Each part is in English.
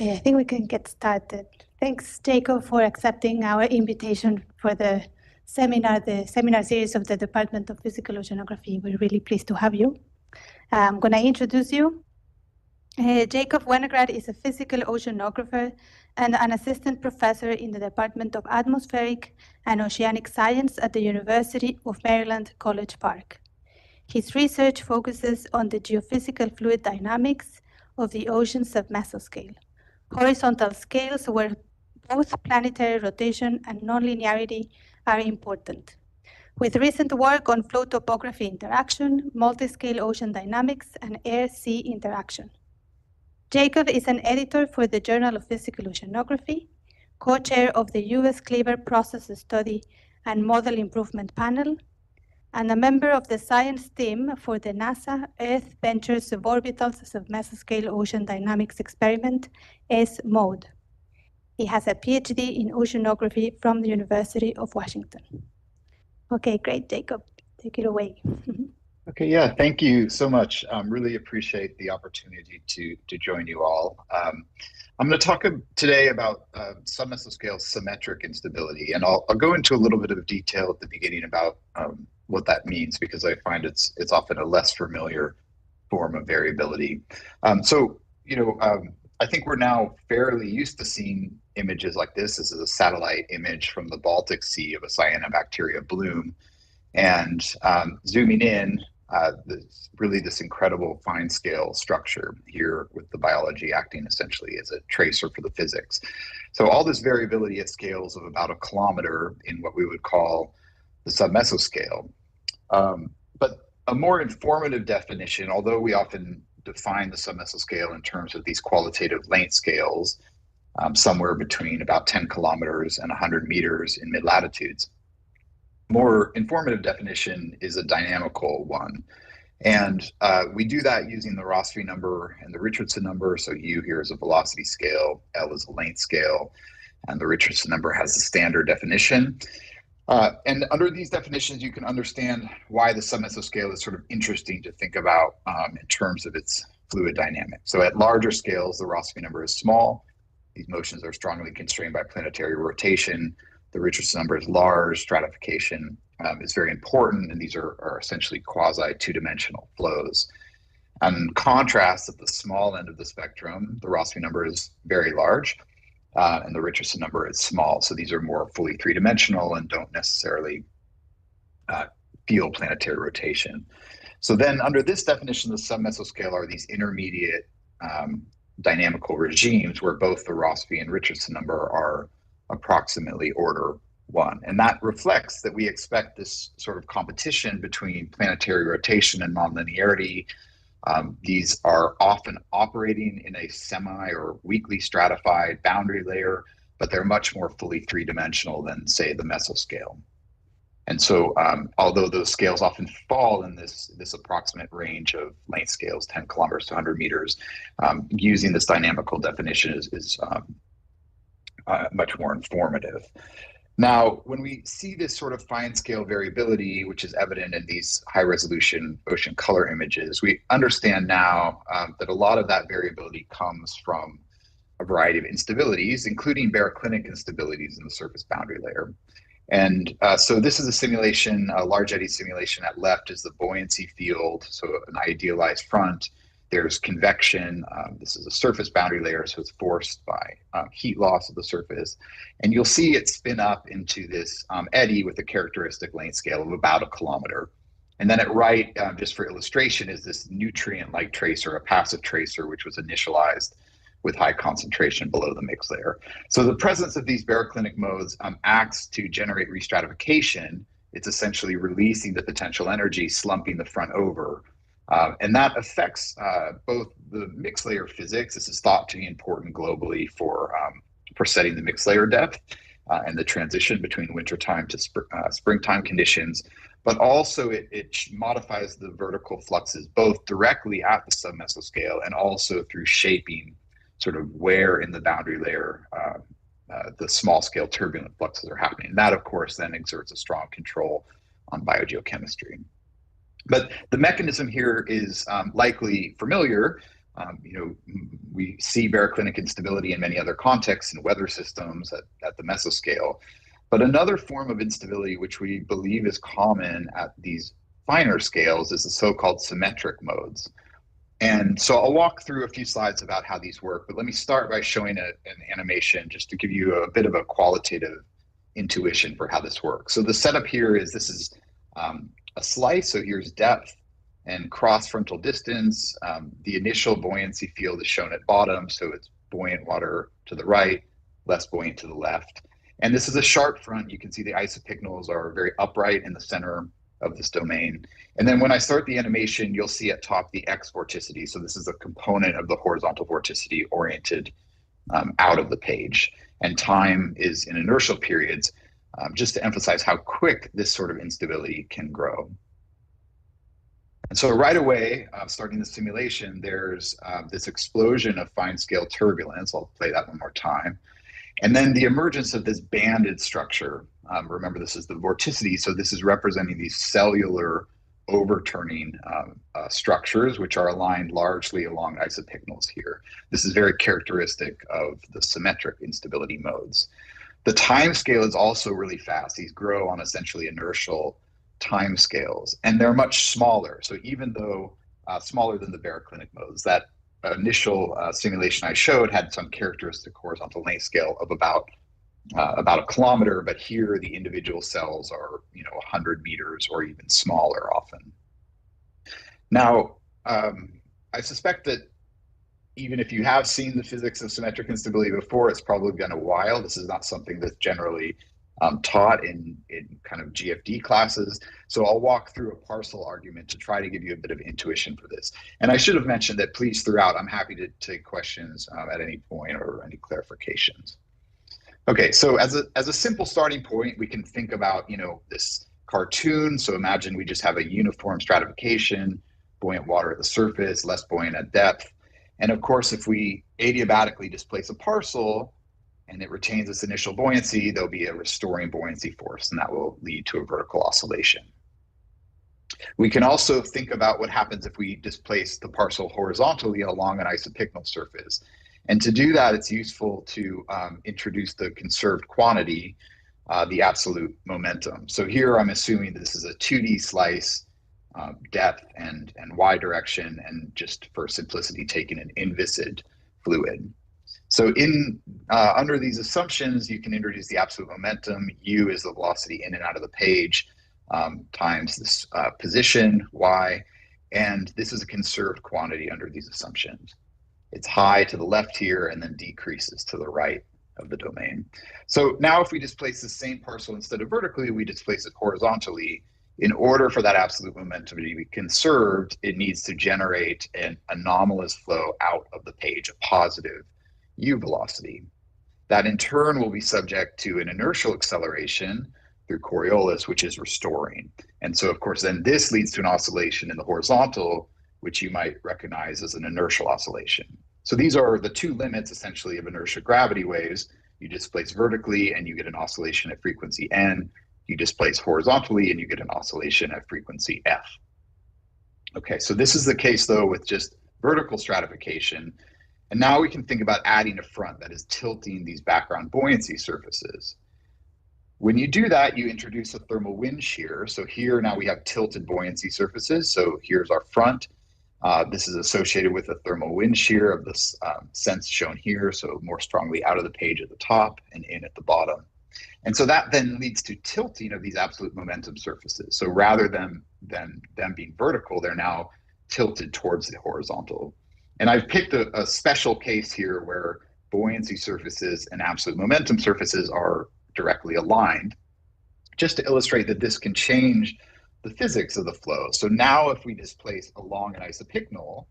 Okay, I think we can get started. Thanks, Jacob, for accepting our invitation for the seminar series of the Department of Physical Oceanography. We're really pleased to have you. I'm going to introduce you. Jacob Wenegrat is a physical oceanographer and an assistant professor in the Department of Atmospheric and Oceanic Science at the University of Maryland, College Park. His research focuses on the geophysical fluid dynamics of the ocean submesoscale, horizontal scales where both planetary rotation and nonlinearity are important, with recent work on flow topography interaction, multi-scale ocean dynamics, and air-sea interaction. Jacob is an editor for the Journal of Physical Oceanography, co-chair of the U.S. Cleaver Process Study and Model Improvement Panel, and a member of the science team for the NASA Earth Venture Suborbital Submesoscale Ocean Dynamics Experiment, S-MODE. He has a PhD in oceanography from the University of Washington. Okay, great, Jacob. Take it away. Okay, yeah, thank you so much. Really appreciate the opportunity to join you all. I'm going to talk today about submesoscale symmetric instability, and I'll go into a little bit of detail at the beginning about what that means, because I find it's often a less familiar form of variability. I think we're now fairly used to seeing images like this. This is a satellite image from the Baltic Sea of a cyanobacteria bloom, and zooming in, this incredible fine scale structure here with the biology acting essentially as a tracer for the physics. So all this variability at scales of about 1 kilometer in what we would call the submesoscale. But a more informative definition, although we often define the submesoscale in terms of these qualitative length scales, somewhere between about 10 kilometers and 100 meters in mid-latitudes, more informative definition is a dynamical one. And we do that using the Rossby number and the Richardson number. So U here is a velocity scale, L is a length scale, and the Richardson number has a standard definition. And under these definitions, you can understand why the submesoscale is sort of interesting to think about in terms of its fluid dynamics. So at larger scales, the Rossby number is small. These motions are strongly constrained by planetary rotation. The Richardson number is large. Stratification is very important, and these are essentially quasi two-dimensional flows. In contrast, at the small end of the spectrum, the Rossby number is very large, and the Richardson number is small. So these are more fully three-dimensional and don't necessarily feel planetary rotation. So then under this definition, the submesoscale are these intermediate dynamical regimes where both the Rossby and Richardson number are approximately order 1. And that reflects that we expect this sort of competition between planetary rotation and nonlinearity. These are often operating in a semi or weakly stratified boundary layer, but they're much more fully three-dimensional than, say, the mesoscale. And so although those scales often fall in this approximate range of length scales, 10 kilometers to 100 meters, using this dynamical definition is much more informative. Now, when we see this sort of fine scale variability, which is evident in these high resolution ocean color images, we understand now that a lot of that variability comes from a variety of instabilities, including baroclinic instabilities in the surface boundary layer. And so this is a simulation, a large eddy simulation. At left is the buoyancy field, so an idealized front. There's convection. This is a surface boundary layer, so it's forced by heat loss of the surface. And you'll see it spin up into this eddy with a characteristic length scale of about 1 kilometer. And then at right, just for illustration, is this nutrient-like tracer, a passive tracer, which was initialized with high concentration below the mix layer. So the presence of these baroclinic modes acts to generate restratification. It's essentially releasing the potential energy, slumping the front over. And that affects both the mixed layer physics. This is thought to be important globally for setting the mixed layer depth and the transition between wintertime to springtime conditions. But also it modifies the vertical fluxes both directly at the submesoscale and also through shaping sort of where in the boundary layer the small scale turbulent fluxes are happening. And that, of course, then exerts a strong control on biogeochemistry. But the mechanism here is likely familiar. we see baroclinic instability in many other contexts in weather systems at the mesoscale. But another form of instability, which we believe is common at these finer scales, is the so-called symmetric modes. And so I'll walk through a few slides about how these work, but let me start by showing an animation just to give you a bit of a qualitative intuition for how this works. So the setup here is this is a slice, so here's depth and cross-frontal distance. The initial buoyancy field is shown at bottom, so it's buoyant water to the right, less buoyant to the left. And this is a sharp front. You can see the isopycnals are very upright in the center of this domain. And then when I start the animation, you'll see at top the X vorticity. So this is a component of the horizontal vorticity oriented out of the page. And time is in inertial periods, just to emphasize how quick this sort of instability can grow. And so right away, starting the simulation, there's this explosion of fine scale turbulence. I'll play that one more time. And then the emergence of this banded structure. Remember, this is the vorticity, so this is representing these cellular overturning structures, which are aligned largely along isopycnals here. This is very characteristic of the symmetric instability modes. The time scale is also really fast. These grow on essentially inertial time scales, and they're much smaller. So even though smaller than the baroclinic modes, that initial simulation I showed had some characteristic horizontal length scale of about a kilometer, but here the individual cells are 100 meters or even smaller often. Now, I suspect that even if you have seen the physics of symmetric instability before, it's probably been a while. This is not something that's generally taught in kind of GFD classes. So I'll walk through a parcel argument to try to give you a bit of intuition for this. And I should have mentioned that please throughout, I'm happy to take questions at any point or any clarifications. Okay, so as a simple starting point, we can think about, this cartoon. So imagine we just have a uniform stratification, buoyant water at the surface, less buoyant at depth. And of course, if we adiabatically displace a parcel, and it retains its initial buoyancy, there'll be a restoring buoyancy force, and that will lead to a vertical oscillation. We can also think about what happens if we displace the parcel horizontally along an isopycnal surface. And to do that, it's useful to introduce the conserved quantity, the absolute momentum. So here I'm assuming this is a 2D slice, depth and y direction, and just for simplicity, taking an inviscid fluid. So under these assumptions, you can introduce the absolute momentum. U is the velocity in and out of the page times this position, y, and this is a conserved quantity under these assumptions. It's high to the left here and then decreases to the right of the domain. So now if we displace the same parcel, instead of vertically, we displace it horizontally. In order for that absolute momentum to be conserved, it needs to generate an anomalous flow out of the page, a positive U velocity. That in turn will be subject to an inertial acceleration through Coriolis, which is restoring. And so of course, then this leads to an oscillation in the horizontal, which you might recognize as an inertial oscillation. So these are the two limits essentially of inertia gravity waves. You displace vertically and you get an oscillation at frequency N. You displace horizontally and you get an oscillation at frequency F. Okay, so this is the case though with just vertical stratification. And now we can think about adding a front that is tilting these background buoyancy surfaces. When you do that, you introduce a thermal wind shear. So here now we have tilted buoyancy surfaces. So here's our front. This is associated with a thermal wind shear of this sense shown here. So more strongly out of the page at the top and in at the bottom. And so that then leads to tilting of these absolute momentum surfaces. So rather than them being vertical, they're now tilted towards the horizontal. And I've picked a special case here where buoyancy surfaces and absolute momentum surfaces are directly aligned, just to illustrate that this can change the physics of the flow. So now if we displace along an isopycnal,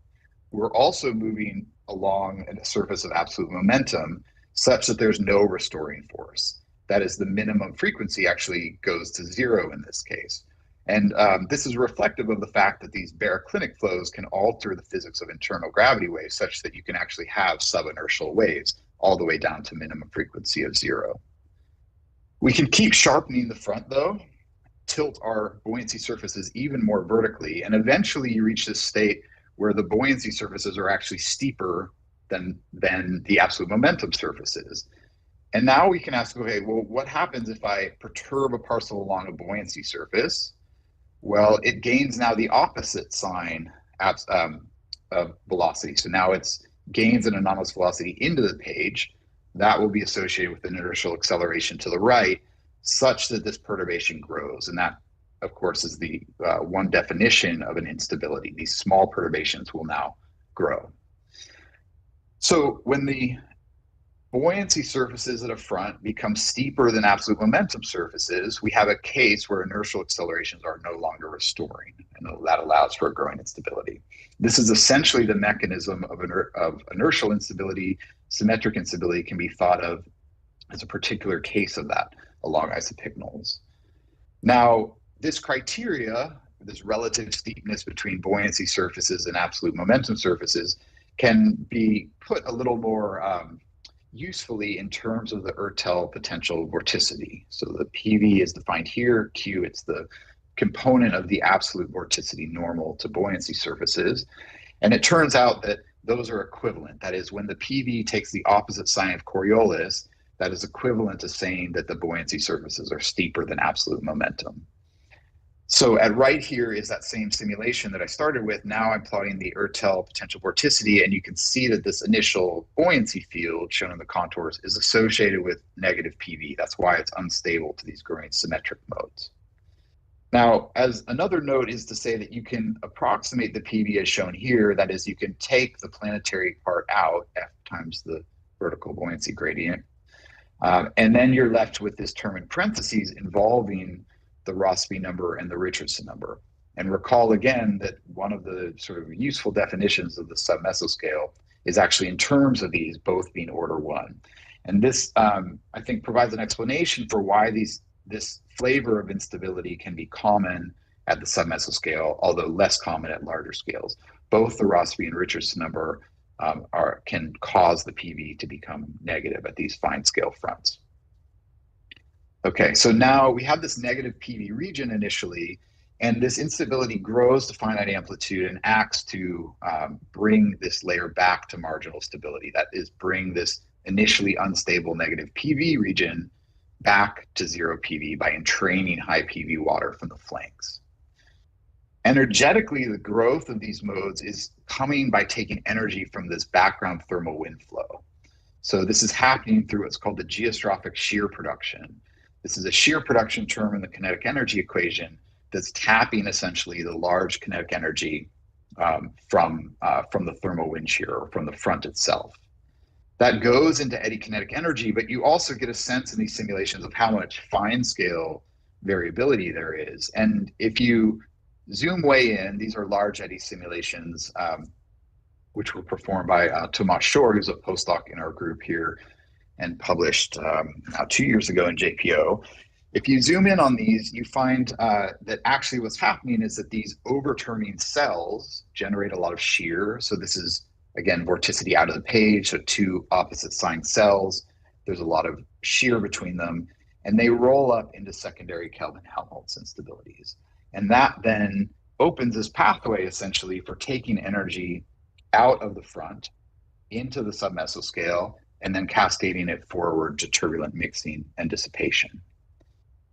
we're also moving along a surface of absolute momentum such that there's no restoring force. That is, the minimum frequency actually goes to 0 in this case. And this is reflective of the fact that these baroclinic flows can alter the physics of internal gravity waves such that you can actually have subinertial waves all the way down to minimum frequency of 0. We can keep sharpening the front though, tilt our buoyancy surfaces even more vertically, and eventually you reach this state where the buoyancy surfaces are actually steeper than the absolute momentum surfaces. And now we can ask, okay, well, what happens if I perturb a parcel along a buoyancy surface? Well, it gains now the opposite sign of velocity. So now it's gains an anomalous velocity into the page. That will be associated with an inertial acceleration to the right, such that this perturbation grows. And that, of course, is the one definition of an instability. These small perturbations will now grow. So when the buoyancy surfaces at a front become steeper than absolute momentum surfaces, we have a case where inertial accelerations are no longer restoring, and that allows for a growing instability. This is essentially the mechanism of inertial instability. Symmetric instability can be thought of as a particular case of that along isopycnals. Now, this criteria, this relative steepness between buoyancy surfaces and absolute momentum surfaces, can be put a little more usefully in terms of the Ertel potential vorticity. So the PV is defined here, Q, it's the component of the absolute vorticity normal to buoyancy surfaces. And it turns out that those are equivalent. That is, when the PV takes the opposite sign of Coriolis, that is equivalent to saying that the buoyancy surfaces are steeper than absolute momentum. So at right here is that same simulation that I started with. Now I'm plotting the Ertel potential vorticity, and you can see that this initial buoyancy field shown in the contours is associated with negative PV. That's why it's unstable to these growing symmetric modes. Now, as another note is to say that you can approximate the PV as shown here. That is, you can take the planetary part out, F times the vertical buoyancy gradient, and then you're left with this term in parentheses involving the Rossby number and the Richardson number. And recall again that one of the sort of useful definitions of the submesoscale is actually in terms of these both being order 1. And this, I think, provides an explanation for why this flavor of instability can be common at the submesoscale, although less common at larger scales. Both the Rossby and Richardson number can cause the PV to become negative at these fine scale fronts. Okay, so now we have this negative PV region initially, and this instability grows to finite amplitude and acts to bring this layer back to marginal stability. That is, bring this initially unstable negative PV region back to 0 PV by entraining high PV water from the flanks. Energetically, the growth of these modes is coming by taking energy from this background thermal wind flow. So this is happening through what's called the geostrophic shear production. This is a shear production term in the kinetic energy equation that's tapping essentially the large kinetic energy from the thermal wind shear or from the front itself. That goes into eddy kinetic energy, but you also get a sense in these simulations of how much fine scale variability there is. And if you zoom way in, these are large eddy simulations, which were performed by Tomas Shor, who's a postdoc in our group here, and published now 2 years ago in JPO. If you zoom in on these, you find that actually what's happening is that these overturning cells generate a lot of shear. So this is, again, vorticity out of the page, so two opposite sign cells. There's a lot of shear between them, and they roll up into secondary Kelvin-Helmholtz instabilities. And that then opens this pathway essentially for taking energy out of the front into the submesoscale and then cascading it forward to turbulent mixing and dissipation.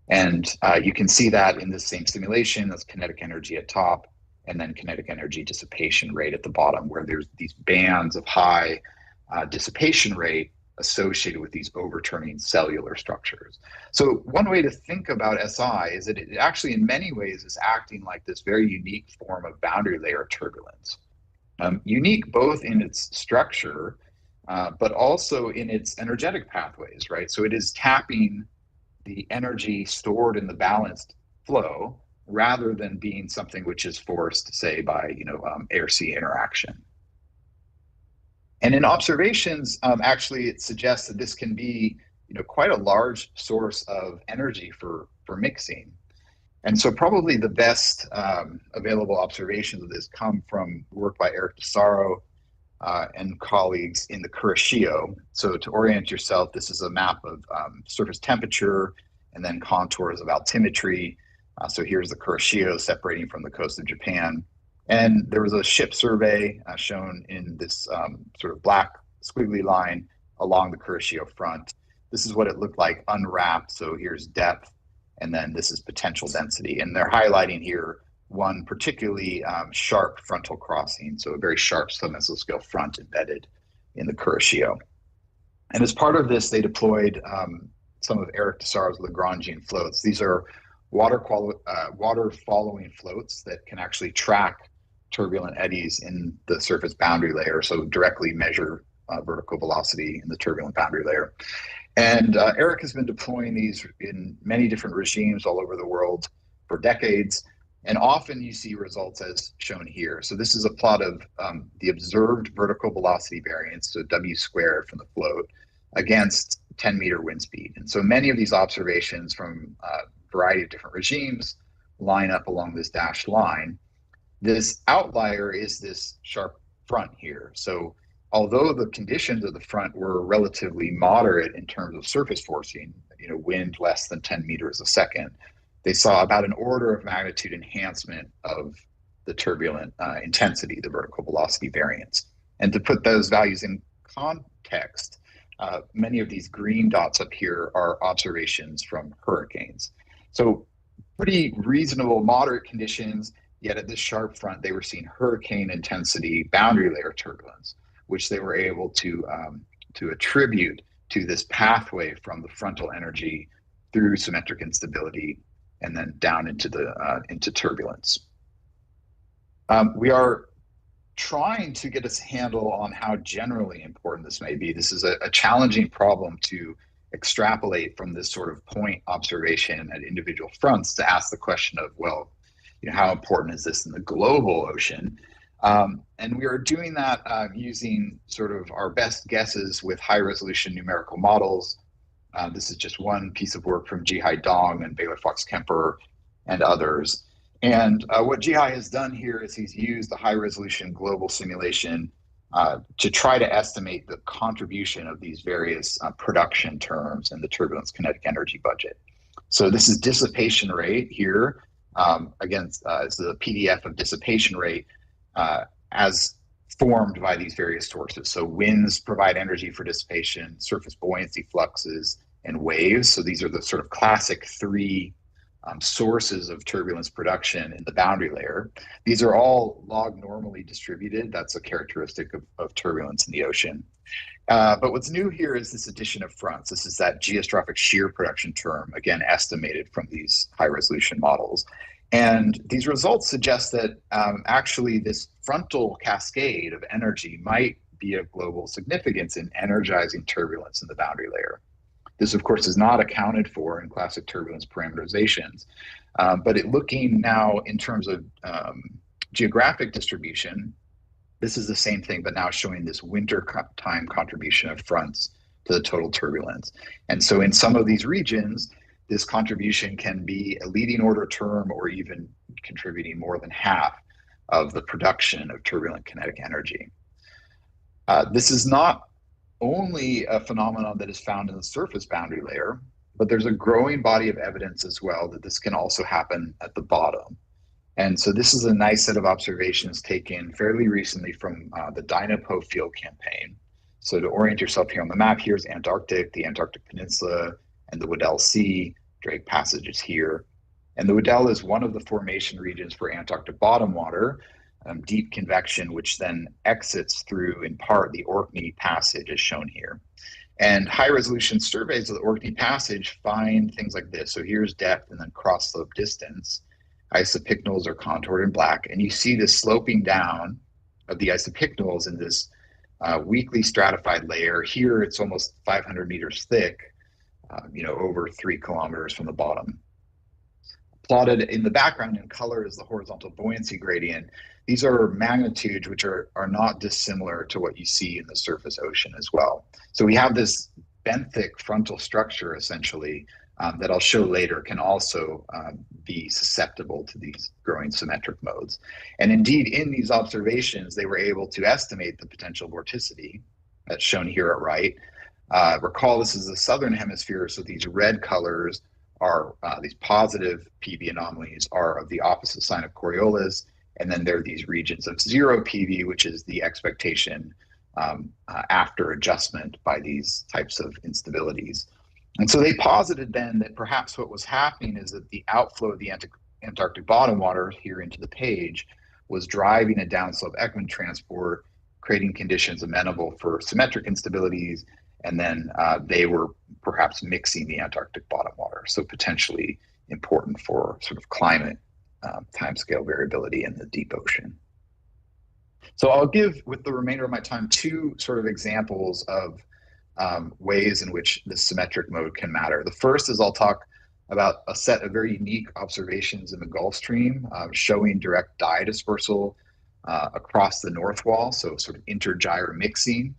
And you can see that in this same simulation. That's kinetic energy at top and then kinetic energy dissipation rate at the bottom, where there's these bands of high dissipation rate associated with these overturning cellular structures. So one way to think about SI is that it actually in many ways is acting like this very unique form of boundary layer turbulence. Unique both in its structure, but also in its energetic pathways, right? So it is tapping the energy stored in the balanced flow rather than being something which is forced, say, by air-sea interaction. And in observations, actually, it suggests that this can be quite a large source of energy for mixing. And so probably the best available observations of this come from work by Eric DeSaro and colleagues in the Kuroshio. So to orient yourself, this is a map of surface temperature and then contours of altimetry. So here's the Kuroshio separating from the coast of Japan. And there was a ship survey shown in this sort of black squiggly line along the Kuroshio front. This is what it looked like unwrapped. So here's depth, and then this is potential density. And they're highlighting here one particularly sharp frontal crossing, so a very sharp submesoscale front embedded in the Kuroshio. And as part of this, they deployed some of Eric Dessar's Lagrangian floats. These are water following floats that can actually track turbulent eddies in the surface boundary layer, so directly measure vertical velocity in the turbulent boundary layer. And Eric has been deploying these in many different regimes all over the world for decades. And often you see results as shown here. So this is a plot of the observed vertical velocity variance, so W squared from the float, against 10-meter wind speed. And so many of these observations from a variety of different regimes line up along this dashed line. This outlier is this sharp front here. So although the conditions of the front were relatively moderate in terms of surface forcing, wind less than 10 meters a second, they saw about an order of magnitude enhancement of the turbulent intensity, the vertical velocity variance. And to put those values in context, many of these green dots up here are observations from hurricanes. So pretty reasonable, moderate conditions, yet at this sharp front, they were seeing hurricane intensity boundary layer turbulence, which they were able to attribute to this pathway from the frontal energy through symmetric instability and then down into turbulence. We are trying to get a handle on how generally important this may be. This is a challenging problem to extrapolate from this sort of point observation at individual fronts to ask the question of, well, how important is this in the global ocean? And we are doing that using sort of our best guesses with high resolution numerical models. This is just one piece of work from Jihai Dong and Baylor Fox Kemper and others. And what Jihai has done here is he's used the high resolution global simulation to try to estimate the contribution of these various production terms in the turbulence kinetic energy budget. So this is dissipation rate here. Again, it's the PDF of dissipation rate as formed by these various sources. So winds provide energy for dissipation, surface buoyancy fluxes, and waves. So these are the sort of classic three sources of turbulence production in the boundary layer. These are all log normally distributed. That's a characteristic of turbulence in the ocean. But what's new here is this addition of fronts. This is that geostrophic shear production term, again, estimated from these high resolution models. And these results suggest that actually this frontal cascade of energy might be of global significance in energizing turbulence in the boundary layer. This, of course, is not accounted for in classic turbulence parameterizations, but looking now in terms of geographic distribution, this is the same thing, but now showing this winter time contribution of fronts to the total turbulence. And so in some of these regions, this contribution can be a leading order term or even contributing more than half of the production of turbulent kinetic energy. This is not only a phenomenon that is found in the surface boundary layer, but there's a growing body of evidence as well that this can also happen at the bottom. And so this is a nice set of observations taken fairly recently from the Dynapo field campaign. So to orient yourself here on the map, here's Antarctic, the Antarctic Peninsula, and the Weddell Sea. Drake Passage is here. And the Weddell is one of the formation regions for Antarctic bottom water, deep convection, which then exits through, in part, the Orkney Passage as shown here. And high resolution surveys of the Orkney Passage find things like this. So here's depth and then cross slope distance. Isopycnals are contoured in black. And you see this sloping down of the isopycnals in this weakly stratified layer. Here it's almost 500 meters thick, over 3 kilometers from the bottom. Plotted in the background in color is the horizontal buoyancy gradient. These are magnitudes which are not dissimilar to what you see in the surface ocean as well. So we have this benthic frontal structure essentially that I'll show later can also be susceptible to these growing symmetric modes. And indeed, in these observations, they were able to estimate the potential vorticity that's shown here at right. Recall this is the southern hemisphere, so these red colors are these positive PV anomalies are of the opposite sign of Coriolis, And then there are these regions of 0 PV, which is the expectation after adjustment by these types of instabilities. And so they posited then that perhaps what was happening is that the outflow of the Antarctic bottom water here into the page was driving a downslope Ekman transport, creating conditions amenable for symmetric instabilities, and then they were perhaps mixing the Antarctic bottom water, so potentially important for sort of climate timescale variability in the deep ocean. So I'll give, with the remainder of my time, two sort of examples of ways in which this symmetric mode can matter. The first is I'll talk about a set of very unique observations in the Gulf Stream showing direct dye dispersal across the north wall, so sort of inter-gyre mixing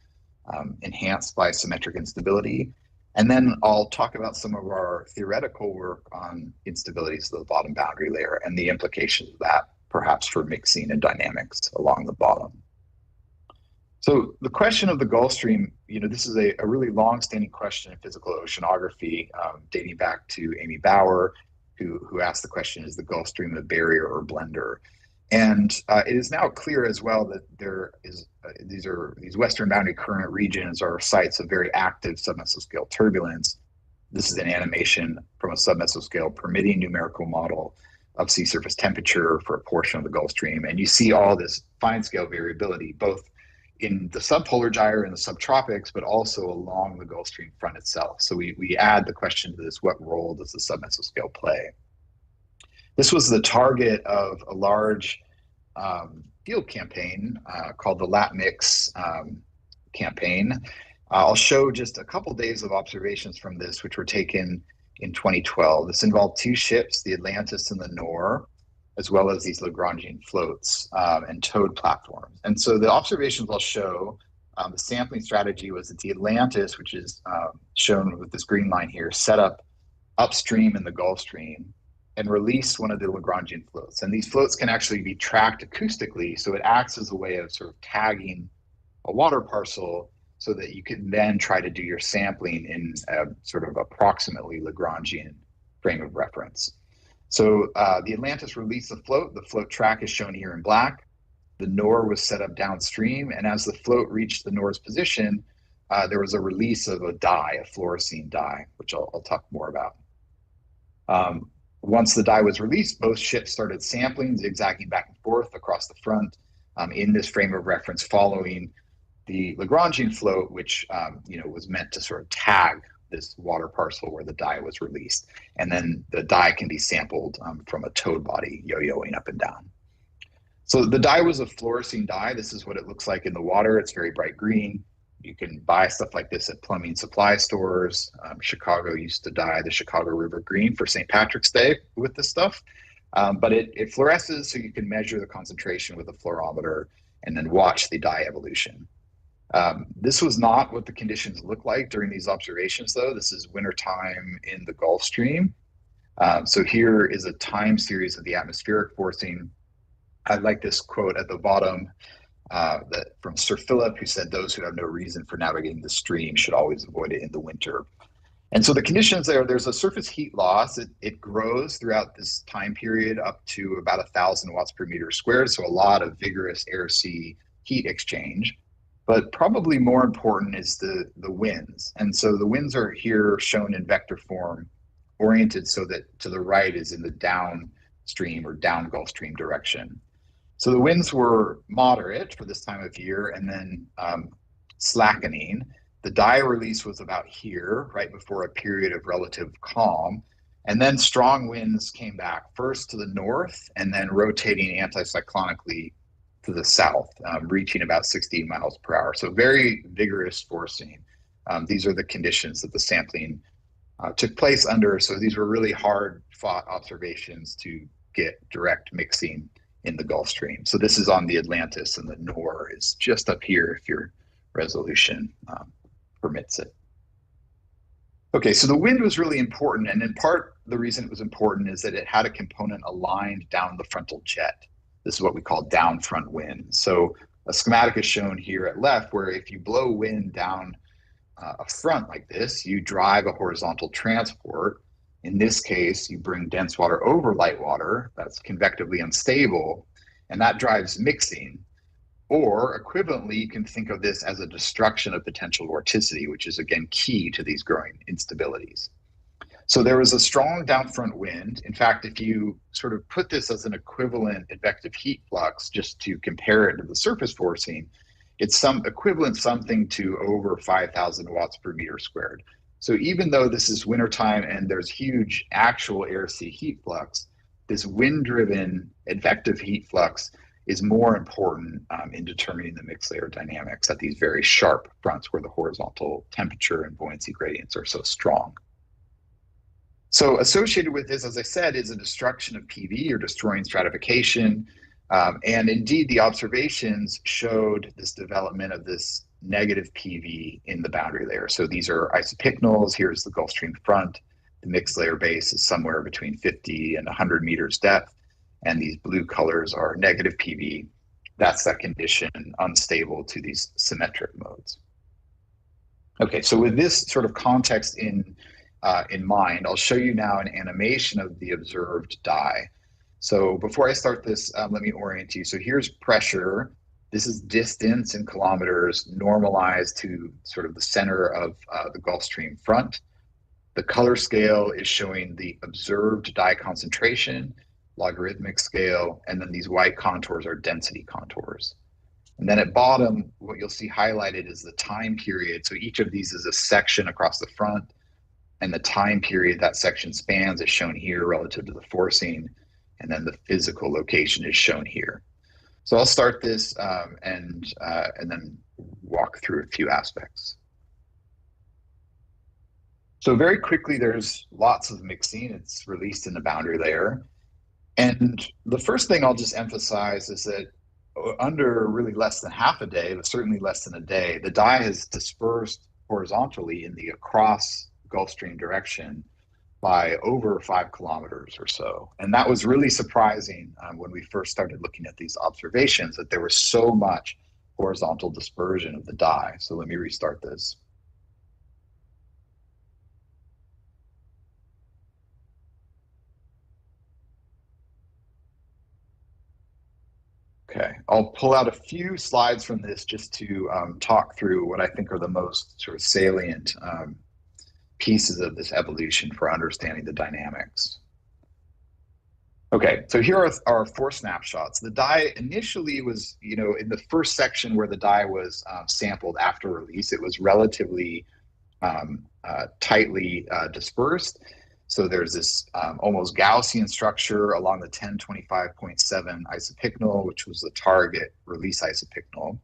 enhanced by symmetric instability. And then I'll talk about some of our theoretical work on instabilities of the bottom boundary layer and the implications of that, perhaps for mixing and dynamics along the bottom. So the question of the Gulf Stream, this is a really long-standing question in physical oceanography, dating back to Amy Bauer, who asked the question, is the Gulf Stream a barrier or blender? And it is now clear as well that there is these western boundary current regions are sites of very active submesoscale turbulence. This is an animation from a submesoscale permitting numerical model of sea surface temperature for a portion of the Gulf Stream. And you see all this fine scale variability, both in the subpolar gyre and the subtropics, but also along the Gulf Stream front itself. So we add the question to this, what role does the submesoscale play? This was the target of a large field campaign called the LatMix campaign. I'll show just a couple days of observations from this, which were taken in 2012. This involved two ships, the Atlantis and the Nor, as well as these Lagrangian floats and towed platforms. And so the observations I'll show, the sampling strategy was that the Atlantis, which is shown with this green line here, set up upstream in the Gulf Stream and released one of the Lagrangian floats. And these floats can actually be tracked acoustically, so it acts as a way of sort of tagging a water parcel so that you can then try to do your sampling in a sort of approximately Lagrangian frame of reference. So the Atlantis released the float track is shown here in black. The Nor was set up downstream, and as the float reached the Nor's position, there was a release of a dye, a fluorescein dye, which I'll talk more about. Once the dye was released, both ships started sampling, zigzagging back and forth across the front in this frame of reference, following the Lagrangian float, which was meant to sort of tag this water parcel where the dye was released. And then the dye can be sampled from a towed body yo-yoing up and down. So the dye was a fluorescein dye. This is what it looks like in the water. It's very bright green. You can buy stuff like this at plumbing supply stores. Chicago used to dye the Chicago River green for St. Patrick's Day with this stuff. But it fluoresces, so you can measure the concentration with a fluorometer and then watch the dye evolution. This was not what the conditions looked like during these observations, though. This is wintertime in the Gulf Stream. So here is a time series of the atmospheric forcing. I like this quote at the bottom from Sir Philip, who said, "Those who have no reason for navigating the stream should always avoid it in the winter." And so the conditions there's a surface heat loss. It grows throughout this time period up to about 1,000 watts per meter squared. So a lot of vigorous air-sea heat exchange. But probably more important is the winds. And so the winds are here shown in vector form, oriented so that to the right is in the downstream or down Gulf Stream direction. So the winds were moderate for this time of year and then slackening. The dye release was about here, right before a period of relative calm. And then strong winds came back, first to the north and then rotating anticyclonically to the south, reaching about 60 miles per hour. So very vigorous forcing. These are the conditions that the sampling took place under. So these were really hard fought observations to get direct mixing in the Gulf Stream. So this is on the Atlantis, and the Nor is just up here if your resolution permits it. Okay, so the wind was really important, and in part the reason it was important is that it had a component aligned down the frontal jet. This is what we call down front wind. So a schematic is shown here at left, where if you blow wind down a front like this, you drive a horizontal transport. In this case, you bring dense water over light water that's convectively unstable, and that drives mixing. Or equivalently, you can think of this as a destruction of potential vorticity, which is again key to these growing instabilities. So there was a strong downfront wind. In fact, if you sort of put this as an equivalent advective heat flux, just to compare it to the surface forcing, it's some equivalent something to over 5,000 watts per meter squared. So even though this is wintertime and there's huge actual air-sea heat flux, this wind-driven advective heat flux is more important in determining the mixed layer dynamics at these very sharp fronts where the horizontal temperature and buoyancy gradients are so strong. So associated with this, as I said, is a destruction of PV, or destroying stratification. And indeed, the observations showed this development of this negative PV in the boundary layer. So these are isopycnals. Here's the Gulf Stream front. The mixed layer base is somewhere between 50 and 100 meters depth. And these blue colors are negative PV. That's that condition unstable to these symmetric modes. Okay, so with this sort of context in mind, I'll show you now an animation of the observed dye. So before I start this, let me orient you. So here's pressure. This is distance in kilometers normalized to sort of the center of the Gulf Stream front. The color scale is showing the observed dye concentration, logarithmic scale, and then these white contours are density contours. And then at bottom, what you'll see highlighted is the time period. So each of these is a section across the front, and the time period that section spans is shown here relative to the forcing, and then the physical location is shown here. So I'll start this and then walk through a few aspects. So very quickly, there's lots of mixing. It's released in the boundary layer. And the first thing I'll just emphasize is that under really less than half a day, but certainly less than a day, the dye has dispersed horizontally in the across Gulf Stream direction by over 5 kilometers or so. And that was really surprising when we first started looking at these observations, that there was so much horizontal dispersion of the dye. So let me restart this. Okay, I'll pull out a few slides from this just to talk through what I think are the most sort of salient pieces of this evolution for understanding the dynamics. Okay, so here are 4 snapshots. The dye initially was, in the first section where the dye was sampled after release, it was relatively tightly dispersed. So there's this almost Gaussian structure along the 1025.7 isopycnal, which was the target release isopycnal.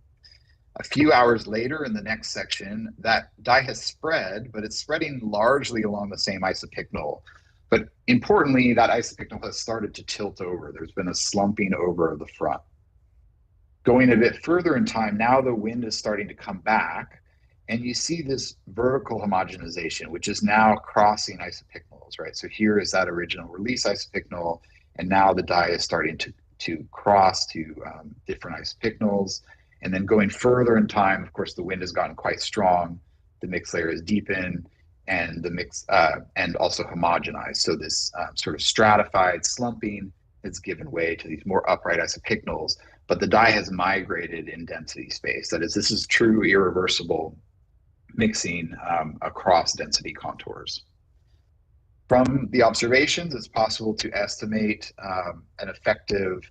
A few hours later in the next section, that dye has spread, but it's spreading largely along the same isopycnal. But importantly, that isopycnal has started to tilt over. There's been a slumping over of the front. Going a bit further in time, now the wind is starting to come back, and you see this vertical homogenization, which is now crossing isopycnals, right? So here is that original release isopycnal, and now the dye is starting to cross to different isopycnals. And then going further in time, of course, the wind has gotten quite strong. The mixed layer is deepened, and the mix and also homogenized. So this sort of stratified slumping has given way to these more upright isopycnals, but the dye has migrated in density space. That is, this is true irreversible mixing across density contours. From the observations, it's possible to estimate an effective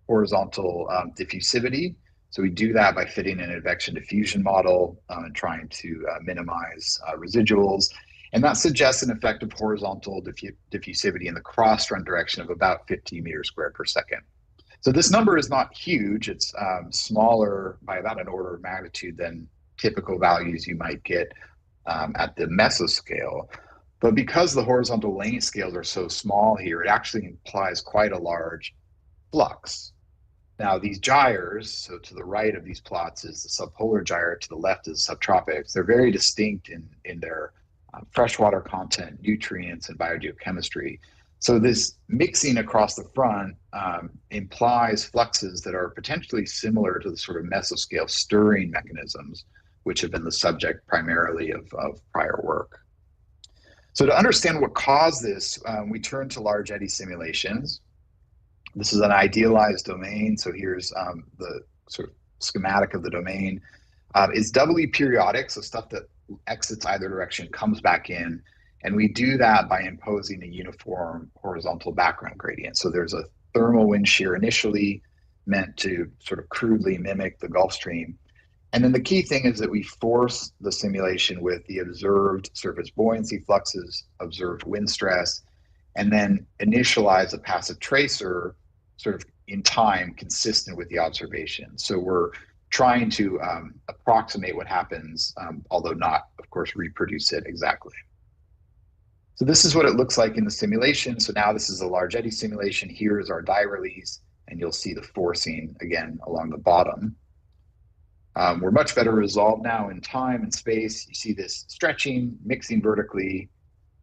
horizontal diffusivity. So we do that by fitting an advection diffusion model and trying to minimize residuals. And that suggests an effective horizontal diffusivity in the cross-run direction of about 50 meters squared per second. So this number is not huge. It's smaller by about an order of magnitude than typical values you might get at the mesoscale. But because the horizontal length scales are so small here, it actually implies quite a large flux. Now these gyres, so to the right of these plots is the subpolar gyre, to the left is subtropics. They're very distinct in their freshwater content, nutrients, and biogeochemistry. So this mixing across the front implies fluxes that are potentially similar to the sort of mesoscale stirring mechanisms, which have been the subject primarily of prior work. So to understand what caused this, we turn to large eddy simulations. This is an idealized domain. So here's the sort of schematic of the domain. It's doubly periodic, so stuff that exits either direction comes back in. And we do that by imposing a uniform horizontal background gradient. So there's a thermal wind shear initially meant to sort of crudely mimic the Gulf Stream. And then the key thing is that we force the simulation with the observed surface buoyancy fluxes, observed wind stress, and then initialize a passive tracer sort of in time consistent with the observation. So we're trying to approximate what happens, although not, of course, reproduce it exactly. So this is what it looks like in the simulation. So now this is a large eddy simulation. Here is our dye release, and you'll see the forcing again along the bottom. We're much better resolved now in time and space. You see this stretching, mixing vertically.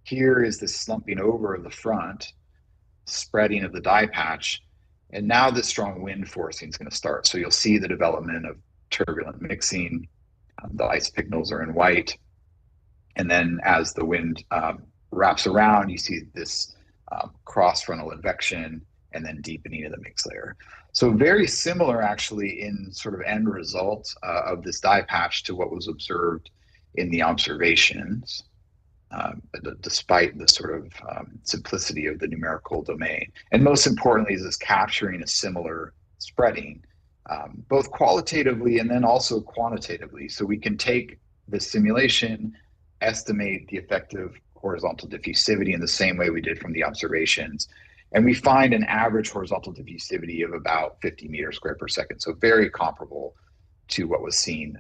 Here is the slumping over of the front, spreading of the dye patch. And now this strong wind forcing is going to start. So you'll see the development of turbulent mixing. The ice pigments are in white. And then as the wind wraps around, you see this cross-frontal advection and then deepening of the mix layer. So very similar actually in sort of end result of this dye patch to what was observed in the observations, despite the sort of simplicity of the numerical domain. And most importantly is this capturing a similar spreading, both qualitatively and then also quantitatively. So we can take the simulation, estimate the effective horizontal diffusivity in the same way we did from the observations. And we find an average horizontal diffusivity of about 50 meters squared per second. So very comparable to what was seen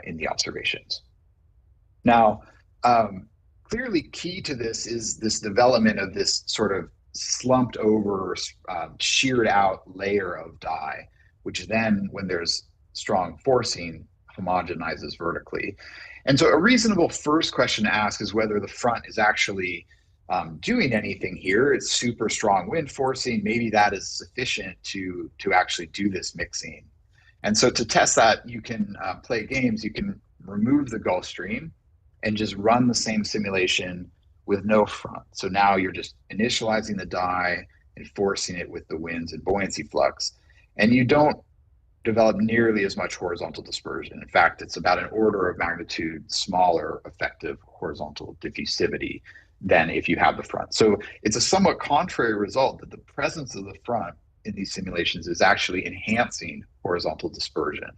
in the observations. Now, clearly key to this is this development of this sort of slumped over, sheared out layer of dye, which then when there's strong forcing, homogenizes vertically. And so a reasonable first question to ask is whether the front is actually doing anything here. It's super strong wind forcing. Maybe that is sufficient to actually do this mixing. And so to test that, you can play games. You can remove the Gulf Stream and just run the same simulation with no front. So now you're just initializing the dye and forcing it with the winds and buoyancy flux. And you don't develop nearly as much horizontal dispersion. In fact, it's about an order of magnitude smaller effective horizontal diffusivity than if you have the front. So it's a somewhat contrary result that the presence of the front in these simulations is actually enhancing horizontal dispersion.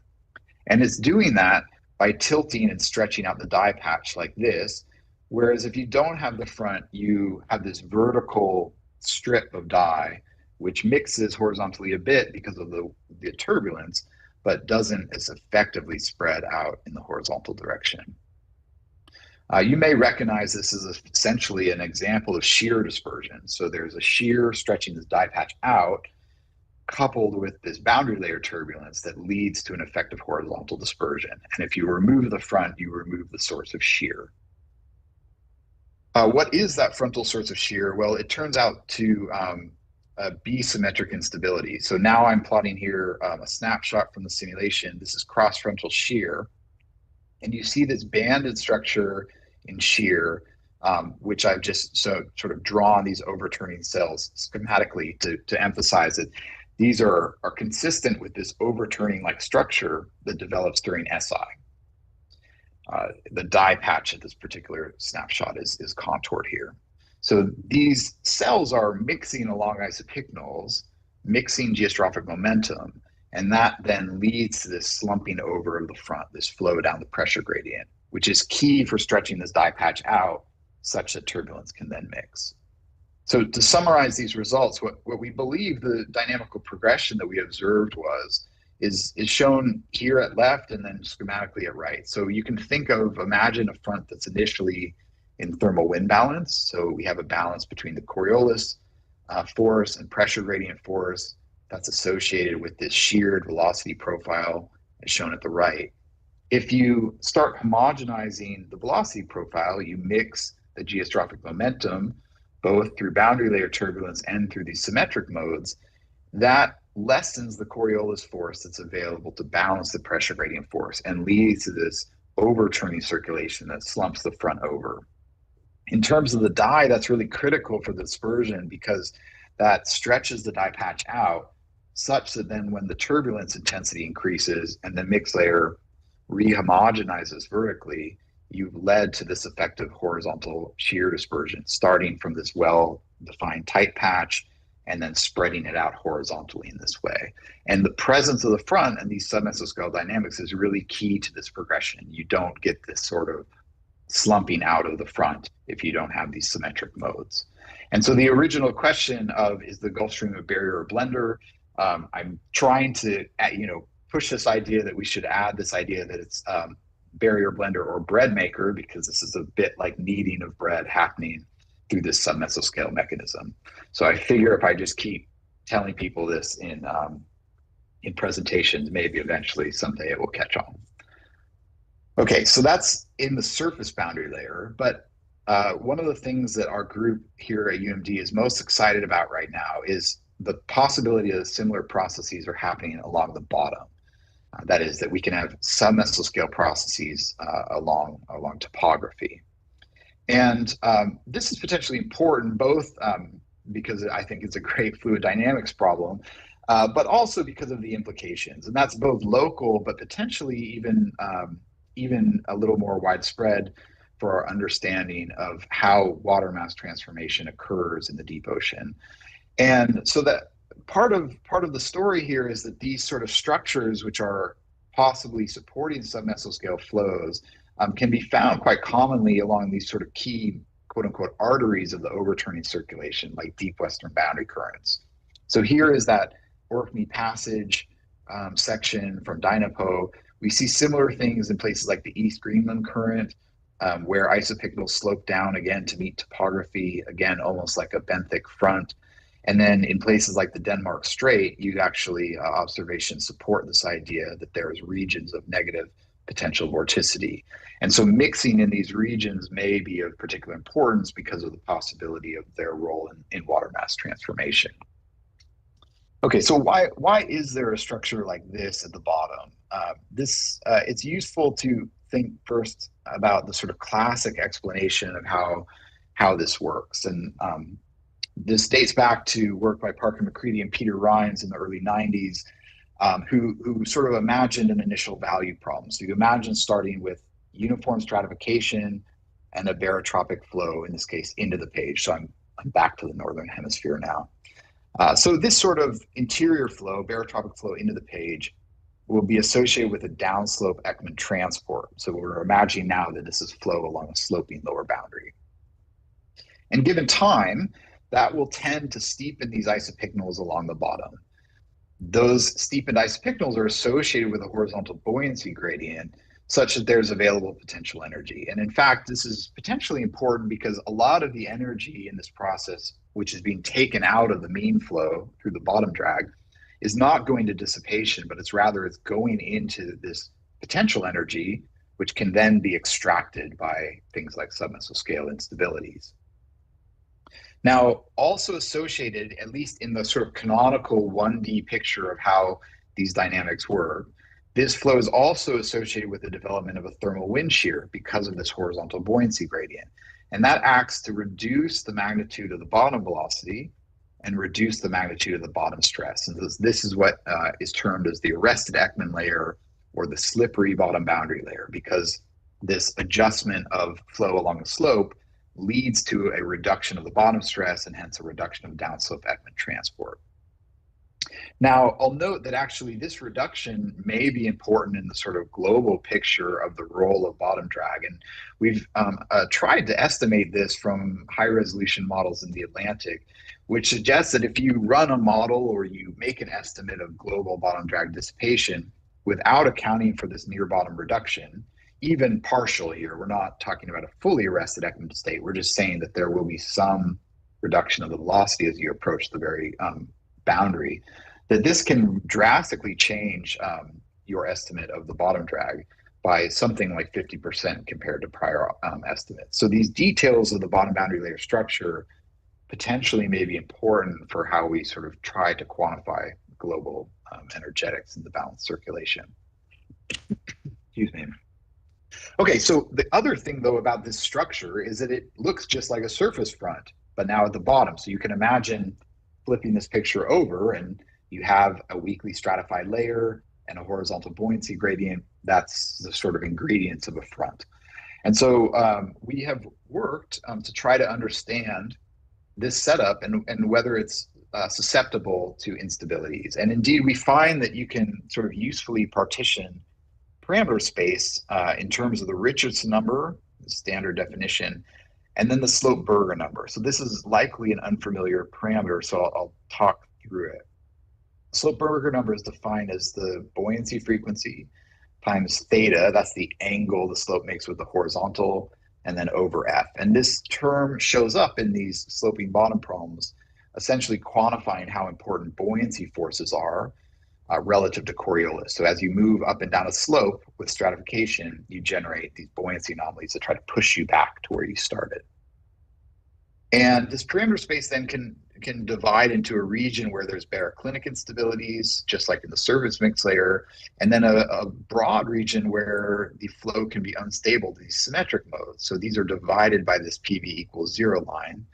And it's doing that by tilting and stretching out the dye patch like this, whereas if you don't have the front, you have this vertical strip of dye which mixes horizontally a bit because of the turbulence, but doesn't as effectively spread out in the horizontal direction. You may recognize this as essentially an example of shear dispersion. So there's a shear stretching this dye patch out, coupled with this boundary layer turbulence that leads to an effective horizontal dispersion. And if you remove the front, you remove the source of shear. What is that frontal source of shear? Well, it turns out to be symmetric instability. So now I'm plotting here a snapshot from the simulation. This is cross-frontal shear. And you see this banded structure in shear, which I've just sort of drawn these overturning cells schematically to emphasize that these are consistent with this overturning like structure that develops during SI. The dye patch at this particular snapshot is contoured here. So these cells are mixing along isopycnals, mixing geostrophic momentum, and that then leads to this slumping over of the front, this flow down the pressure gradient, which is key for stretching this dye patch out such that turbulence can then mix. So to summarize these results, what we believe the dynamical progression that we observed is shown here at left and then schematically at right. So you can imagine a front that's initially in thermal wind balance. So we have a balance between the Coriolis force and pressure gradient force that's associated with this sheared velocity profile as shown at the right. If you start homogenizing the velocity profile, you mix the geostrophic momentum both through boundary layer turbulence and through these symmetric modes, that lessens the Coriolis force that's available to balance the pressure gradient force and leads to this overturning circulation that slumps the front over. In terms of the dye, that's really critical for the dispersion because that stretches the dye patch out such that then when the turbulence intensity increases and the mix layer rehomogenizes vertically, you've led to this effective horizontal shear dispersion, starting from this well-defined tight patch and then spreading it out horizontally in this way. And the presence of the front and these submesoscale dynamics is really key to this progression. You don't get this sort of slumping out of the front if you don't have these symmetric modes. And so the original question of, is the Gulf Stream a barrier or blender? I'm trying to, push this idea that we should add this idea that it's barrier blender or bread maker, because this is a bit like kneading of bread happening through this submesoscale mechanism. So I figure if I just keep telling people this in presentations, maybe eventually someday it will catch on. Okay, so that's in the surface boundary layer, but one of the things that our group here at UMD is most excited about right now is the possibility that similar processes are happening along the bottom. That is, that we can have submesoscale processes along topography. And this is potentially important, both because I think it's a great fluid dynamics problem, but also because of the implications. And that's both local, but potentially even a little more widespread for our understanding of how water mass transformation occurs in the deep ocean. And so that part of the story here is that these sort of structures, which are possibly supporting submesoscale flows, can be found quite commonly along these sort of key, quote unquote, arteries of the overturning circulation, like deep western boundary currents. So here is that Orkney Passage section from Dynapo. We see similar things in places like the East Greenland current, where isopycnals slope down again to meet topography, again, almost like a benthic front. And then in places like the Denmark Strait, you actually, observations support this idea that there is regions of negative potential vorticity. And so mixing in these regions may be of particular importance because of the possibility of their role in water mass transformation. Okay, so why is there a structure like this at the bottom? It's useful to think first about the sort of classic explanation of how this works. And this dates back to work by Parker McCready and Peter Rines in the early 90s, who sort of imagined an initial value problem. So you imagine starting with uniform stratification and a barotropic flow, in this case, into the page. So I'm back to the northern hemisphere now. So this sort of interior flow, barotropic flow into the page, will be associated with a downslope Ekman transport. So we're imagining now that this is flow along a sloping lower boundary. And given time, that will tend to steepen these isopycnals along the bottom. Those steepened isopycnals are associated with a horizontal buoyancy gradient such that there's available potential energy. And in fact, this is potentially important because a lot of the energy in this process, which is being taken out of the mean flow through the bottom drag, is not going to dissipation, but it's going into this potential energy, which can then be extracted by things like submesoscale instabilities. Now, also associated, at least in the sort of canonical 1D picture of how these dynamics work, this flow is also associated with the development of a thermal wind shear because of this horizontal buoyancy gradient. And that acts to reduce the magnitude of the bottom velocity and reduce the magnitude of the bottom stress. And this is what is termed as the arrested Ekman layer or the slippery bottom boundary layer, because this adjustment of flow along the slope leads to a reduction of the bottom stress and hence a reduction of downslope Ekman transport. Now, I'll note that actually this reduction may be important in the sort of global picture of the role of bottom drag. And we've tried to estimate this from high resolution models in the Atlantic, which suggests that if you run a model or you make an estimate of global bottom drag dissipation without accounting for this near bottom reduction, even partial here, we're not talking about a fully arrested Ekman state, we're just saying that there will be some reduction of the velocity as you approach the very boundary, that this can drastically change your estimate of the bottom drag by something like 50% compared to prior estimates. So these details of the bottom boundary layer structure potentially may be important for how we sort of try to quantify global energetics in the balanced circulation. Excuse me. Okay, so the other thing though about this structure is that it looks just like a surface front, but now at the bottom. So you can imagine flipping this picture over and you have a weakly stratified layer and a horizontal buoyancy gradient, that's the sort of ingredients of a front. And so we have worked to try to understand this setup and whether it's susceptible to instabilities. And indeed, we find that you can sort of usefully partition parameter space in terms of the Richardson number, the standard definition, and then the slope-Berger number. So this is likely an unfamiliar parameter, so I'll talk through it. Slope-Berger number is defined as the buoyancy frequency times theta, that's the angle the slope makes with the horizontal, and then over F. And this term shows up in these sloping bottom problems, essentially quantifying how important buoyancy forces are relative to Coriolis. So as you move up and down a slope with stratification, you generate these buoyancy anomalies that try to push you back to where you started. And this parameter space then can divide into a region where there's baroclinic instabilities, just like in the surface mix layer, and then a broad region where the flow can be unstable to these symmetric modes. So these are divided by this PV equals 0 line.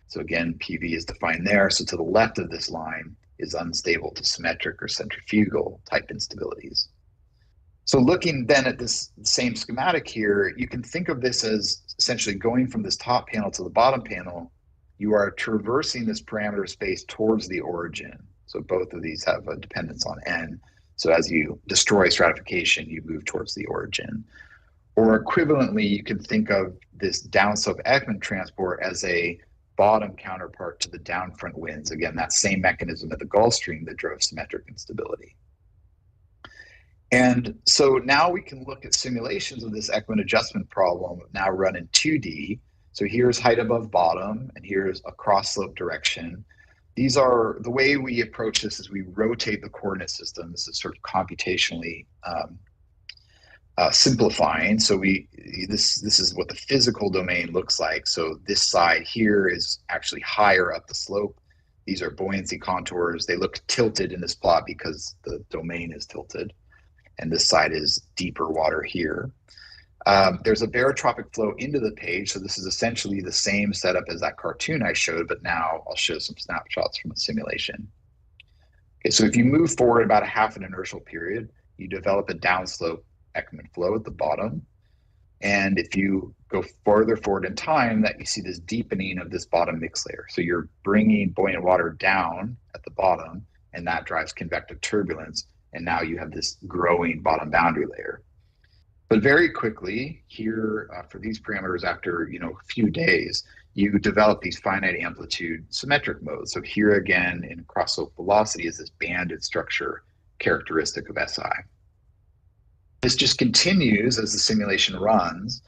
So again, PV is defined there. So to the left of this line is unstable to symmetric or centrifugal type instabilities. So looking then at this same schematic here, you can think of this as essentially going from this top panel to the bottom panel. You are traversing this parameter space towards the origin. So both of these have a dependence on n. So as you destroy stratification, you move towards the origin. Or equivalently, you can think of this downslope Ekman transport as a bottom counterpart to the downfront winds. Again, that same mechanism at the Gulf Stream that drove symmetric instability. And so now we can look at simulations of this Ekman adjustment problem now run in 2D. So here's height above bottom, and here's a cross slope direction. These are, the way we approach this is we rotate the coordinate system. This is sort of computationally simplifying. So this is what the physical domain looks like. So this side here is actually higher up the slope. These are buoyancy contours. They look tilted in this plot because the domain is tilted. And this side is deeper water here. There's a barotropic flow into the page. So this is essentially the same setup as that cartoon I showed, but now I'll show some snapshots from a simulation. Okay, so if you move forward about a half an inertial period, you develop a downslope Ekman flow at the bottom. And if you go further forward in time, that you see this deepening of this bottom mix layer. So you're bringing buoyant water down at the bottom, and that drives convective turbulence. And now you have this growing bottom boundary layer. But very quickly here, for these parameters, after a few days, you develop these finite amplitude symmetric modes. So here again, in cross slope velocity is this banded structure characteristic of SI. This just continues as the simulation runs,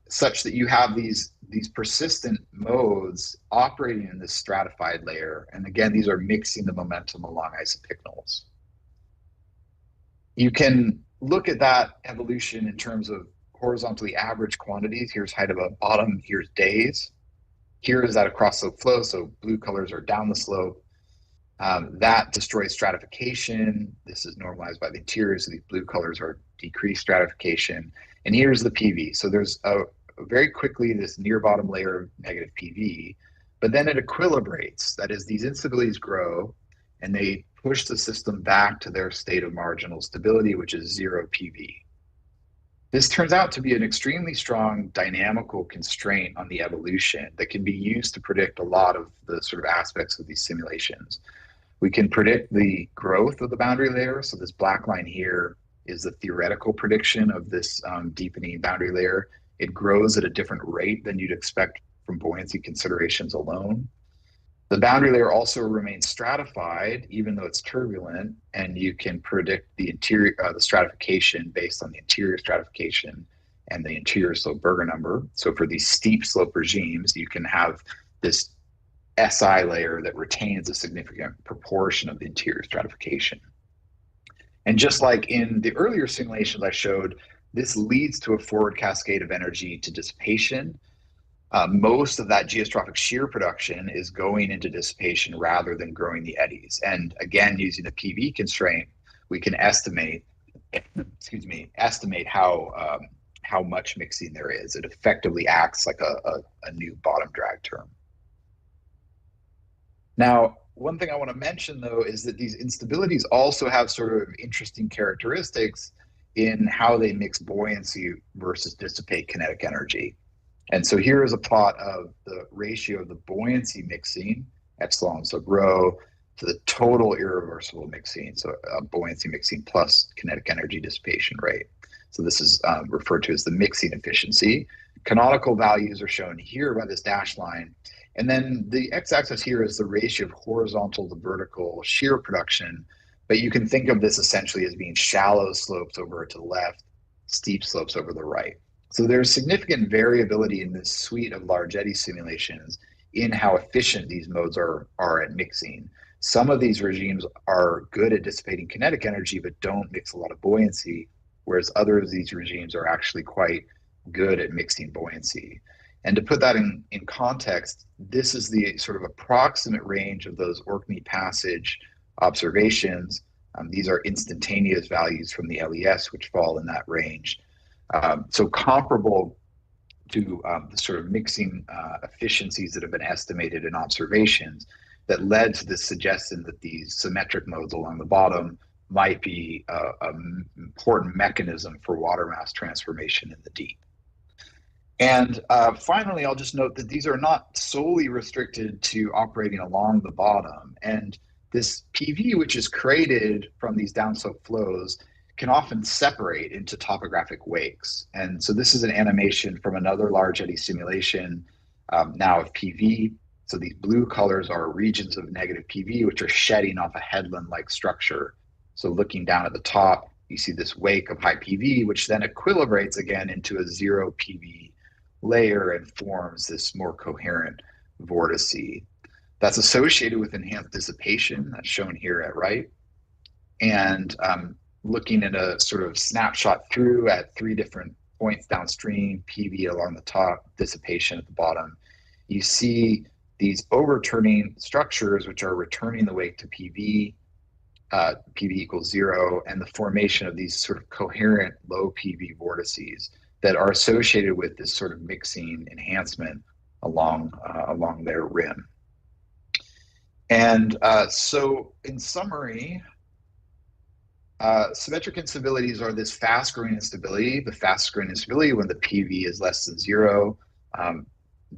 such that you have these persistent modes operating in this stratified layer. And again, these are mixing the momentum along isopycnals. You can look at that evolution in terms of horizontally average quantities. Here's height above bottom, here's days. Here is that across slope flow, so blue colors are down the slope. That destroys stratification. This is normalized by the interior, so these blue colors are decreased stratification. And here's the PV. So there's very quickly this near bottom layer of negative PV, but then it equilibrates. That is, these instabilities grow and they push the system back to their state of marginal stability, which is 0 PV. This turns out to be an extremely strong dynamical constraint on the evolution that can be used to predict a lot of the sort of aspects of these simulations. We can predict the growth of the boundary layer. So this black line here is the theoretical prediction of this deepening boundary layer. It grows at a different rate than you'd expect from buoyancy considerations alone. The boundary layer also remains stratified, even though it's turbulent, and you can predict the interior, the stratification based on the interior stratification and the interior slope Berger number. So for these steep slope regimes, you can have this SI layer that retains a significant proportion of the interior stratification. And just like in the earlier simulations I showed, this leads to a forward cascade of energy to dissipation. Most of that geostrophic shear production is going into dissipation rather than growing the eddies. And again, using the PV constraint, we can estimate how much mixing there is. It effectively acts like a new bottom drag term. Now, one thing I want to mention, though, is that these instabilities also have sort of interesting characteristics in how they mix buoyancy versus dissipate kinetic energy. And so here is a plot of the ratio of the buoyancy mixing, epsilon sub rho, to the total irreversible mixing, so buoyancy mixing plus kinetic energy dissipation rate. So this is referred to as the mixing efficiency. Canonical values are shown here by this dashed line. And then the x-axis here is the ratio of horizontal to vertical shear production. But you can think of this essentially as being shallow slopes over to the left, steep slopes over the right. So there's significant variability in this suite of large eddy simulations in how efficient these modes are at mixing. Some of these regimes are good at dissipating kinetic energy, but don't mix a lot of buoyancy, whereas other of these regimes are actually quite good at mixing buoyancy. And to put that in context, this is the sort of approximate range of those Orkney Passage observations. These are instantaneous values from the LES, which fall in that range. So comparable to the sort of mixing efficiencies that have been estimated in observations that led to the suggestion that these symmetric modes along the bottom might be an important mechanism for water mass transformation in the deep. And finally, I'll just note that these are not solely restricted to operating along the bottom. And this PV, which is created from these downslope flows, can often separate into topographic wakes. And so this is an animation from another large eddy simulation, now of PV. So these blue colors are regions of negative PV, which are shedding off a headland-like structure. So looking down at the top, you see this wake of high PV, which then equilibrates again into a zero PV layer and forms this more coherent vortice. That's associated with enhanced dissipation, that's shown here at right. And looking at a sort of snapshot through at 3 different points downstream, PV along the top, dissipation at the bottom, you see these overturning structures which are returning the wake to PV, PV equals 0, and the formation of these sort of coherent low PV vortices that are associated with this sort of mixing enhancement along their rim. And so in summary, symmetric instabilities are this fast-growing instability. The fast-growing instability when the PV is less than 0.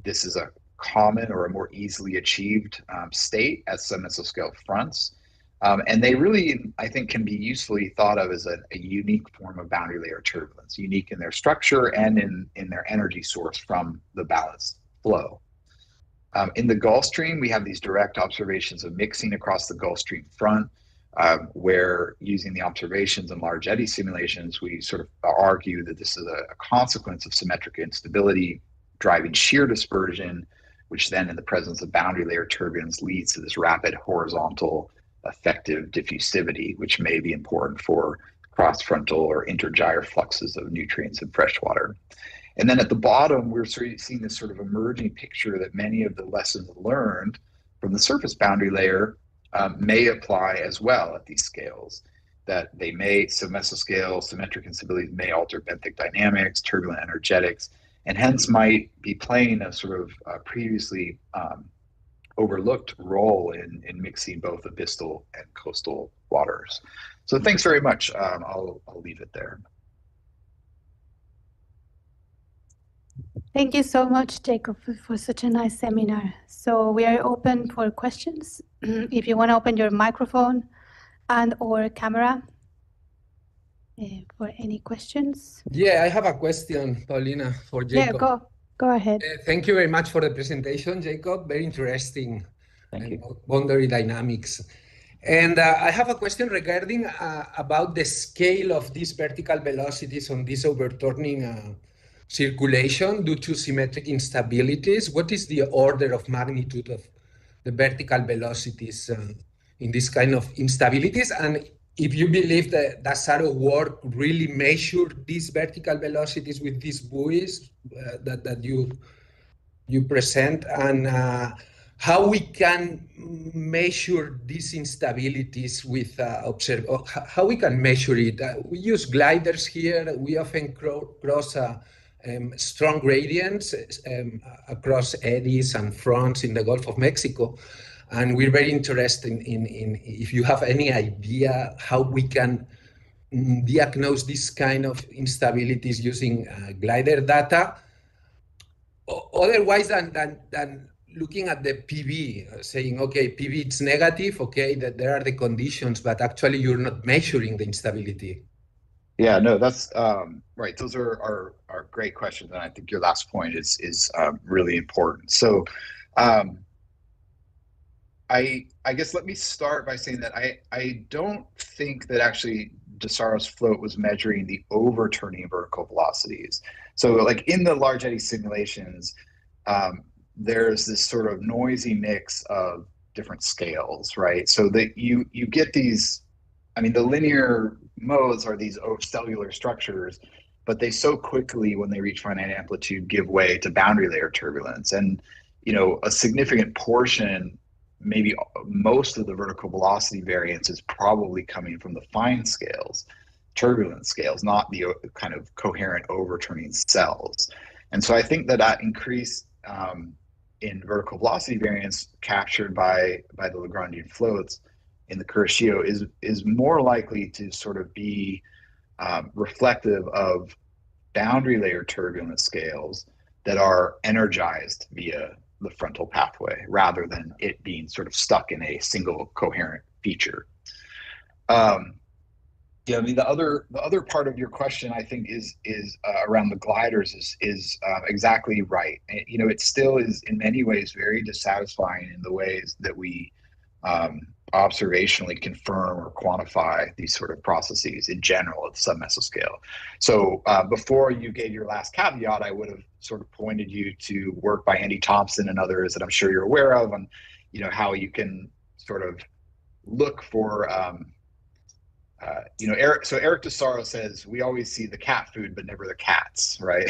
This is a common or a more easily achieved state at submesoscale fronts. And they really, I think, can be usefully thought of as a unique form of boundary layer turbulence, unique in their structure and in their energy source from the balanced flow. In the Gulf Stream, we have these direct observations of mixing across the Gulf Stream front, where using the observations and large eddy simulations, we sort of argue that this is a consequence of symmetric instability driving shear dispersion, which then in the presence of boundary layer turbulence leads to this rapid horizontal effective diffusivity, which may be important for cross-frontal or intergyre fluxes of nutrients in freshwater. And then at the bottom, we're seeing this sort of emerging picture that many of the lessons learned from the surface boundary layer may apply as well at these scales, that they may, submesoscale, symmetric instabilities may alter benthic dynamics, turbulent energetics, and hence might be playing a sort of previously overlooked role in mixing both abyssal and coastal waters. So thanks very much. I'll leave it there. Thank you so much, Jacob, for such a nice seminar. So we are open for questions. If you want to open your microphone and or camera for any questions. Yeah, I have a question, Paulina, for Jacob. Yeah, go ahead. Thank you very much for the presentation, Jacob. Very interesting. Thank you. Boundary dynamics. And I have a question regarding about the scale of these vertical velocities on this overturning circulation due to symmetric instabilities. What is the order of magnitude of the vertical velocities in this kind of instabilities? And if you believe that Dassaro's work really measured these vertical velocities with these buoys that you present, and how we can measure these instabilities with how we can measure it. We use gliders here. We often cross strong gradients across eddies and fronts in the Gulf of Mexico. And we're very interested in if you have any idea how we can diagnose this kind of instabilities using glider data. Otherwise than looking at the PV, saying, okay, PV it's negative, okay, that there are the conditions, but actually you're not measuring the instability. Yeah, no, that's right. Those are great questions, and I think your last point is really important. So, I guess let me start by saying that I don't think that actually DeSaro's float was measuring the overturning vertical velocities. So, like in the large eddy simulations, there's this sort of noisy mix of different scales, right? So that you get these. I mean, the linear modes are these cellular structures, but they so quickly, when they reach finite amplitude, give way to boundary layer turbulence. And, a significant portion, maybe most of the vertical velocity variance is probably coming from the fine scales, turbulence scales, not the kind of coherent overturning cells. And so I think that increase in vertical velocity variance captured by the Lagrangian floats in the Kuroshio is more likely to sort of be reflective of boundary layer turbulence scales that are energized via the frontal pathway rather than it being sort of stuck in a single coherent feature. Yeah, I mean the other part of your question I think is around the gliders is exactly right. And, it still is in many ways very dissatisfying in the ways that we observationally confirm or quantify these sort of processes in general at the submesoscale. So before you gave your last caveat, I would have sort of pointed you to work by Andy Thompson and others that I'm sure you're aware of, and how you can sort of look for Eric DeSaro says we always see the cat food but never the cats, right?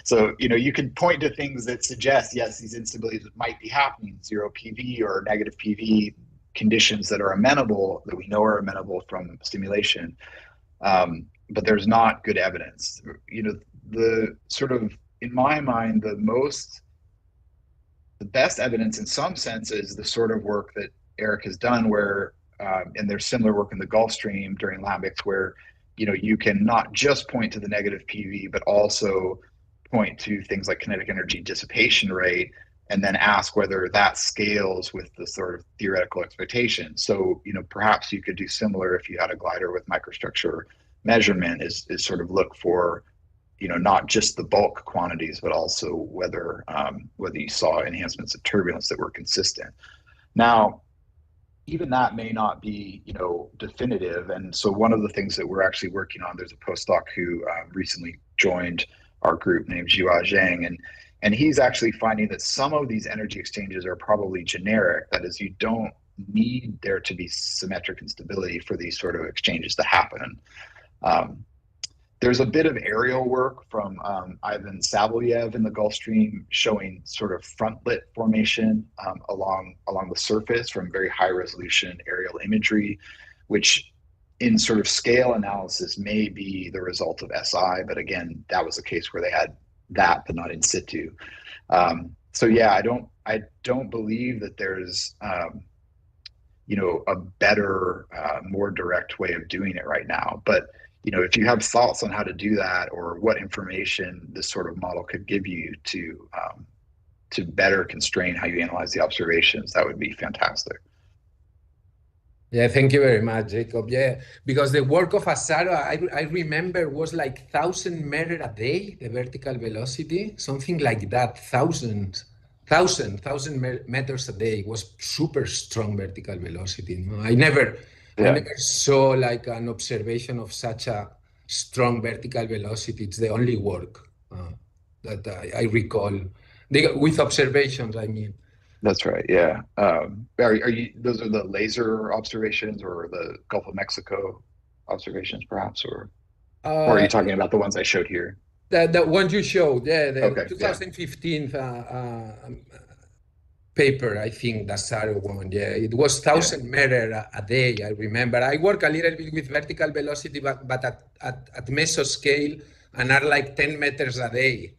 So you can point to things that suggest yes, these instabilities might be happening, zero PV or negative PV conditions that are amenable, that we know are amenable from stimulation, but there's not good evidence. The sort of, in my mind, the best evidence in some sense is the sort of work that Eric has done where and there's similar work in the Gulf Stream during Lambics where you can not just point to the negative PV but also point to things like kinetic energy dissipation rate and then ask whether that scales with the sort of theoretical expectation. So perhaps you could do similar if you had a glider with microstructure measurement is sort of look for not just the bulk quantities but also whether you saw enhancements of turbulence that were consistent. Now even that may not be, definitive. And so one of the things that we're actually working on, there's a postdoc who recently joined our group named Jiwa Zhang, and he's actually finding that some of these energy exchanges are probably generic. That is, you don't need there to be symmetric instability for these sort of exchanges to happen. There's a bit of aerial work from Ivan Savelyev in the Gulf Stream showing sort of frontlet formation along the surface from very high resolution aerial imagery, which in sort of scale analysis may be the result of SI, but again, that was a case where they had that but not in situ. So yeah, I don't believe that there's a better, more direct way of doing it right now. But if you have thoughts on how to do that or what information this sort of model could give you to better constrain how you analyze the observations, that would be fantastic. Yeah, thank you very much, Jacob. Yeah, because the work of Asaro, I remember was like 1,000 meters a day, the vertical velocity, something like that, 1,000 meters a day. It was super strong vertical velocity. I never saw like an observation of such a strong vertical velocity. It's the only work that I recall. With observations, I mean. That's right. Yeah. Are you? Those are the laser observations or the Gulf of Mexico observations, perhaps, or are you talking about the ones I showed here? The ones you showed, yeah, the okay, 2015 paper, I think, the Asaro one. Yeah, it was 1,000 meters a day. I remember. I work a little bit with vertical velocity, but at mesoscale, and are like 10 meters a day.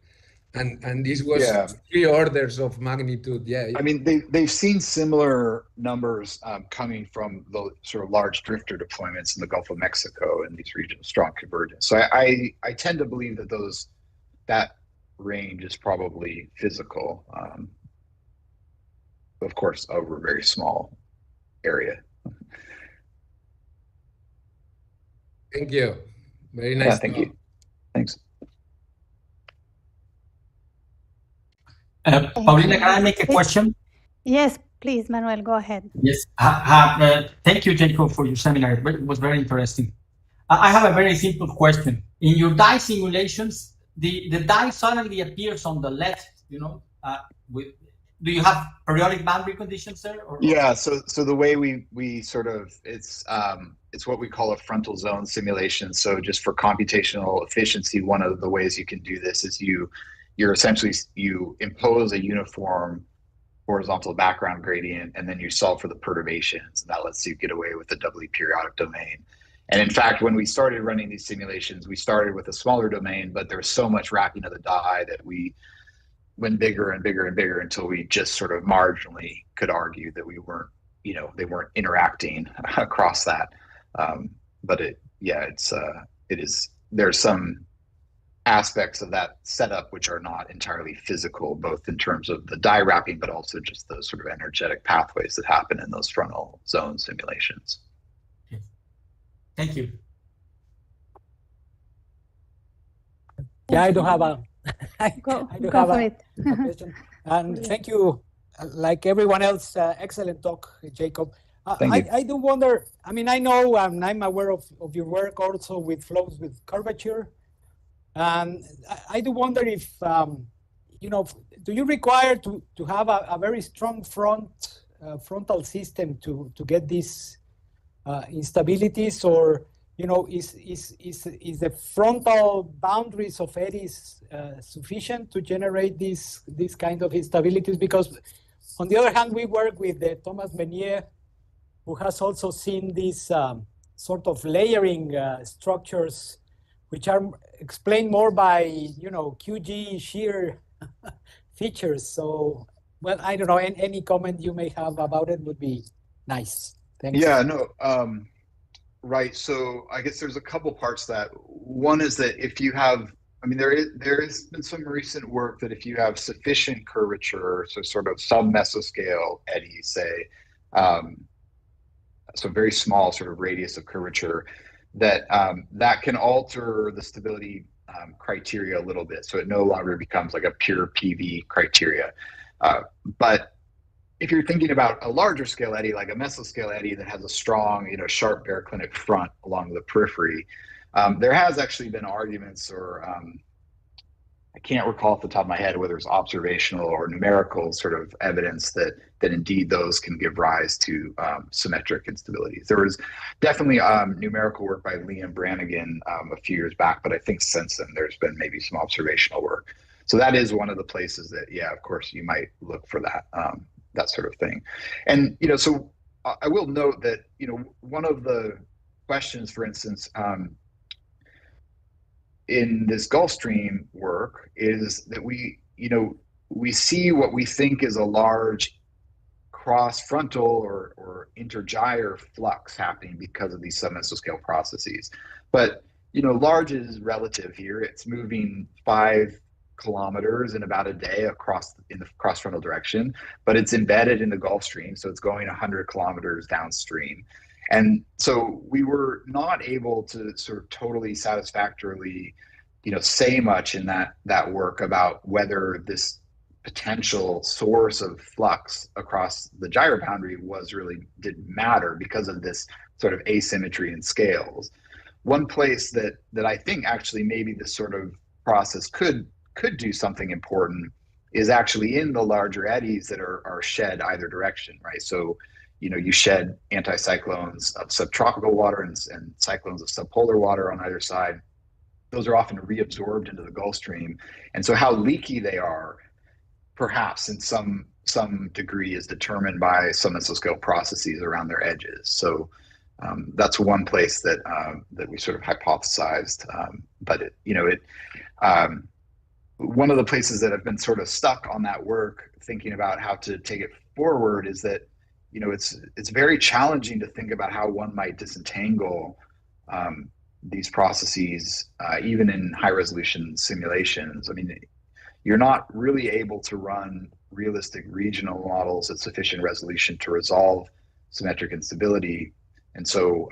And this was Yeah. 3 orders of magnitude. Yeah. I mean, they've seen similar numbers coming from the sort of large drifter deployments in the Gulf of Mexico and these regions of strong convergence. So I tend to believe that that range is probably physical, of course, over a very small area. Thank you. Very nice. Yeah, thank you. Thanks. Paulina, can I make a question? Yes, please, Manuel, go ahead. Yes. Thank you, Jacob, for your seminar. It was very interesting. I have a very simple question. In your dye simulations, the dye suddenly appears on the left, do you have periodic boundary conditions there? Yeah, so the way we sort of, it's what we call a frontal zone simulation. So just for computational efficiency, one of the ways you can do this is you're essentially, you impose a uniform horizontal background gradient, and then you solve for the perturbations, and that lets you get away with the doubly periodic domain. And in fact, when we started running these simulations, we started with a smaller domain, but there's so much wrapping of the dye that we went bigger and bigger and bigger until we just sort of marginally could argue that we weren't, they weren't interacting across that. But there's some aspects of that setup which are not entirely physical, both in terms of the dye wrapping, but also just the sort of energetic pathways that happen in those frontal zone simulations. Thank you. Yeah, I don't have a Go for it. question. And thank you, like everyone else, excellent talk, Jacob. I do wonder, I mean, I know I'm aware of your work also with flows with curvature. And I do wonder if, do you require to have a very strong frontal system to get these instabilities, or is the frontal boundaries of eddies sufficient to generate these kind of instabilities? Because on the other hand, we work with Thomas Menier, who has also seen these sort of layering structures, which are explained more by QG shear features. So, well, I don't know. Any comment you may have about it would be nice. Thanks. Yeah, no, right. So I guess there's a couple parts to that. One is that if you have, I mean, there has been some recent work that if you have sufficient curvature, so sort of submesoscale eddies, say, so very small sort of radius of curvature, that can alter the stability criteria a little bit. So it no longer becomes like a pure PV criteria. But if you're thinking about a larger scale eddy, like a mesoscale eddy that has a strong, sharp baroclinic front along the periphery, there has actually been arguments, or I can't recall off the top of my head whether it's observational or numerical sort of evidence that indeed those can give rise to symmetric instabilities. There was definitely numerical work by Liam Brannigan a few years back, but I think since then there's been maybe some observational work. So that is one of the places that, yeah, of course, you might look for that. That sort of thing. And, so I will note that, one of the questions, for instance, in this Gulf Stream work is that we see what we think is a large cross-frontal or intergyre flux happening because of these submesoscale processes. But, large is relative here. It's moving 5 kilometers in about a day in the cross-frontal direction, but it's embedded in the Gulf Stream, so it's going 100 kilometers downstream. And so we were not able to sort of totally satisfactorily, say much in that work about whether this potential source of flux across the gyre boundary didn't matter because of this sort of asymmetry in scales. One place that I think actually maybe this sort of process could do something important is actually in the larger eddies that are shed either direction, right? So, you shed anticyclones of subtropical water and cyclones of subpolar water on either side. Those are often reabsorbed into the Gulf Stream. And so how leaky they are, perhaps in some degree, is determined by some mesoscale processes around their edges. So that's one place that we sort of hypothesized. But one of the places that I've been sort of stuck on that work, thinking about how to take it forward, is that, you know, it's very challenging to think about how one might disentangle these processes, even in high resolution simulations. I mean, you're not really able to run realistic regional models at sufficient resolution to resolve symmetric instability. And so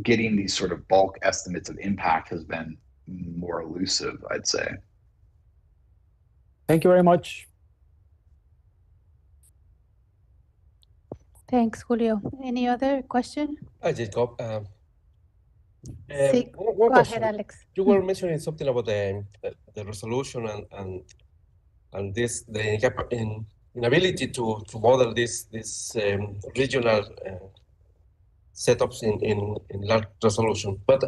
getting these sort of bulk estimates of impact has been more elusive, I'd say. Thank you very much. Thanks, Julio. Any other question? Hi, Jacob. Go One ahead, question. Alex. You were mentioning something about the resolution and the inability to model this regional setups in large resolution. But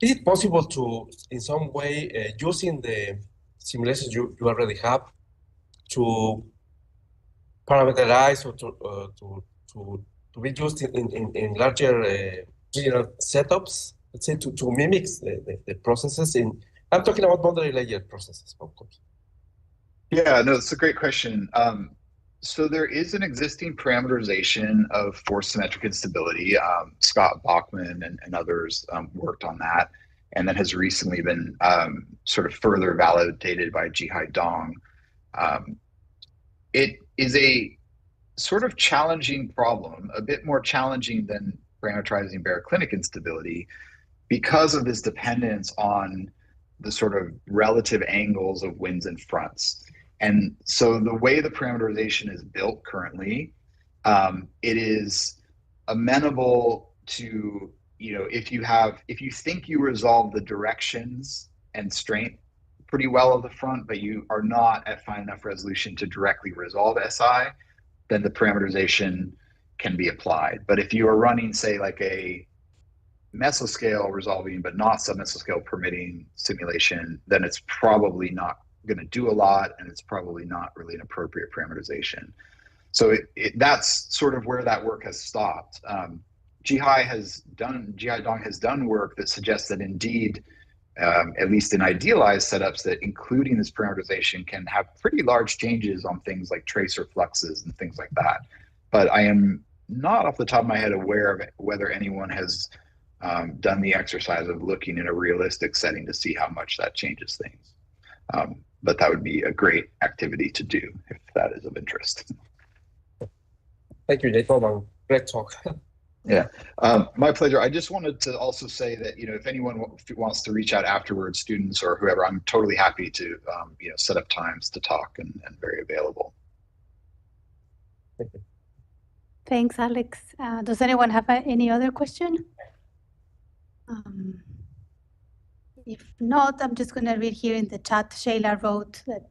is it possible to, in some way, using the simulations you already have, to parameterize or to be used in larger regional setups, let's say, to mimic the processes I'm talking about boundary layer processes, of course. Yeah, no, it's a great question. So there is an existing parameterization of force symmetric instability. Scott Bachman and others worked on that, and that has recently been sort of further validated by Jihai Dong. It is a sort of challenging problem, a bit more challenging than parameterizing baroclinic instability, because of this dependence on the sort of relative angles of winds and fronts. And so the way the parameterization is built currently, it is amenable to, you know, if you think you resolve the directions and strength pretty well of the front, but you are not at fine enough resolution to directly resolve SI, then the parameterization can be applied. But if you are running, say, like a mesoscale resolving but not submesoscale permitting simulation, then it's probably not going to do a lot, and it's probably not really an appropriate parameterization. So that's sort of where that work has stopped. Jihai Dong has done work that suggests that indeed, at least in idealized setups, that including this parameterization can have pretty large changes on things like tracer fluxes and things like that. But I am not off the top of my head aware of whether anyone has done the exercise of looking in a realistic setting to see how much that changes things. But that would be a great activity to do if that is of interest. Thank you, Jacob. Great talk. Yeah, my pleasure. I just wanted to also say that, you know, if anyone wants to reach out afterwards, students or whoever, I'm totally happy to, you know, set up times to talk and very available. Thank you. Thanks, Alex. Does anyone have any other question? If not, I'm just going to read here in the chat. Shayla wrote that,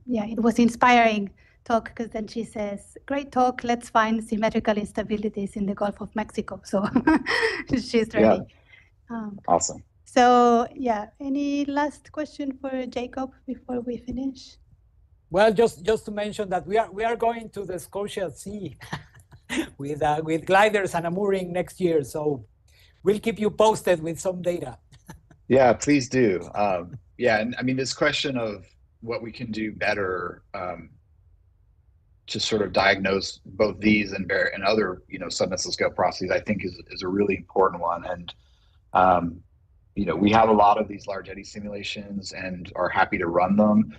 yeah, it was inspiring talk, because then she says, great talk, let's find symmetrical instabilities in the Gulf of Mexico. So she's ready. Yeah. Awesome. So yeah, any last question for Jacob before we finish? Well, just to mention that we are going to the Scotia Sea with gliders and a mooring next year. So we'll keep you posted with some data. Yeah, please do. Yeah, and I mean, this question of what we can do better to sort of diagnose both these and other, you know, submesoscale processes, I think is a really important one. And you know, we have a lot of these large eddy simulations and are happy to run them,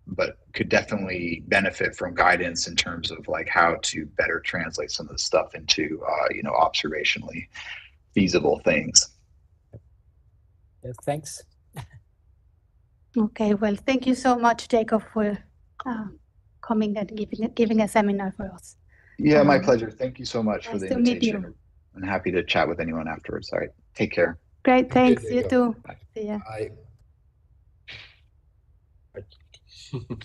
but could definitely benefit from guidance in terms of like how to better translate some of this stuff into you know, observationally feasible things. Yes, thanks. Okay, well, thank you so much, Jacob, for coming and giving a seminar for us. Yeah, my pleasure. Thank you so much for the Nice to meet invitation. I'm happy to chat with anyone afterwards. All right, take care. Great, thanks. You too. Bye. See ya. Bye.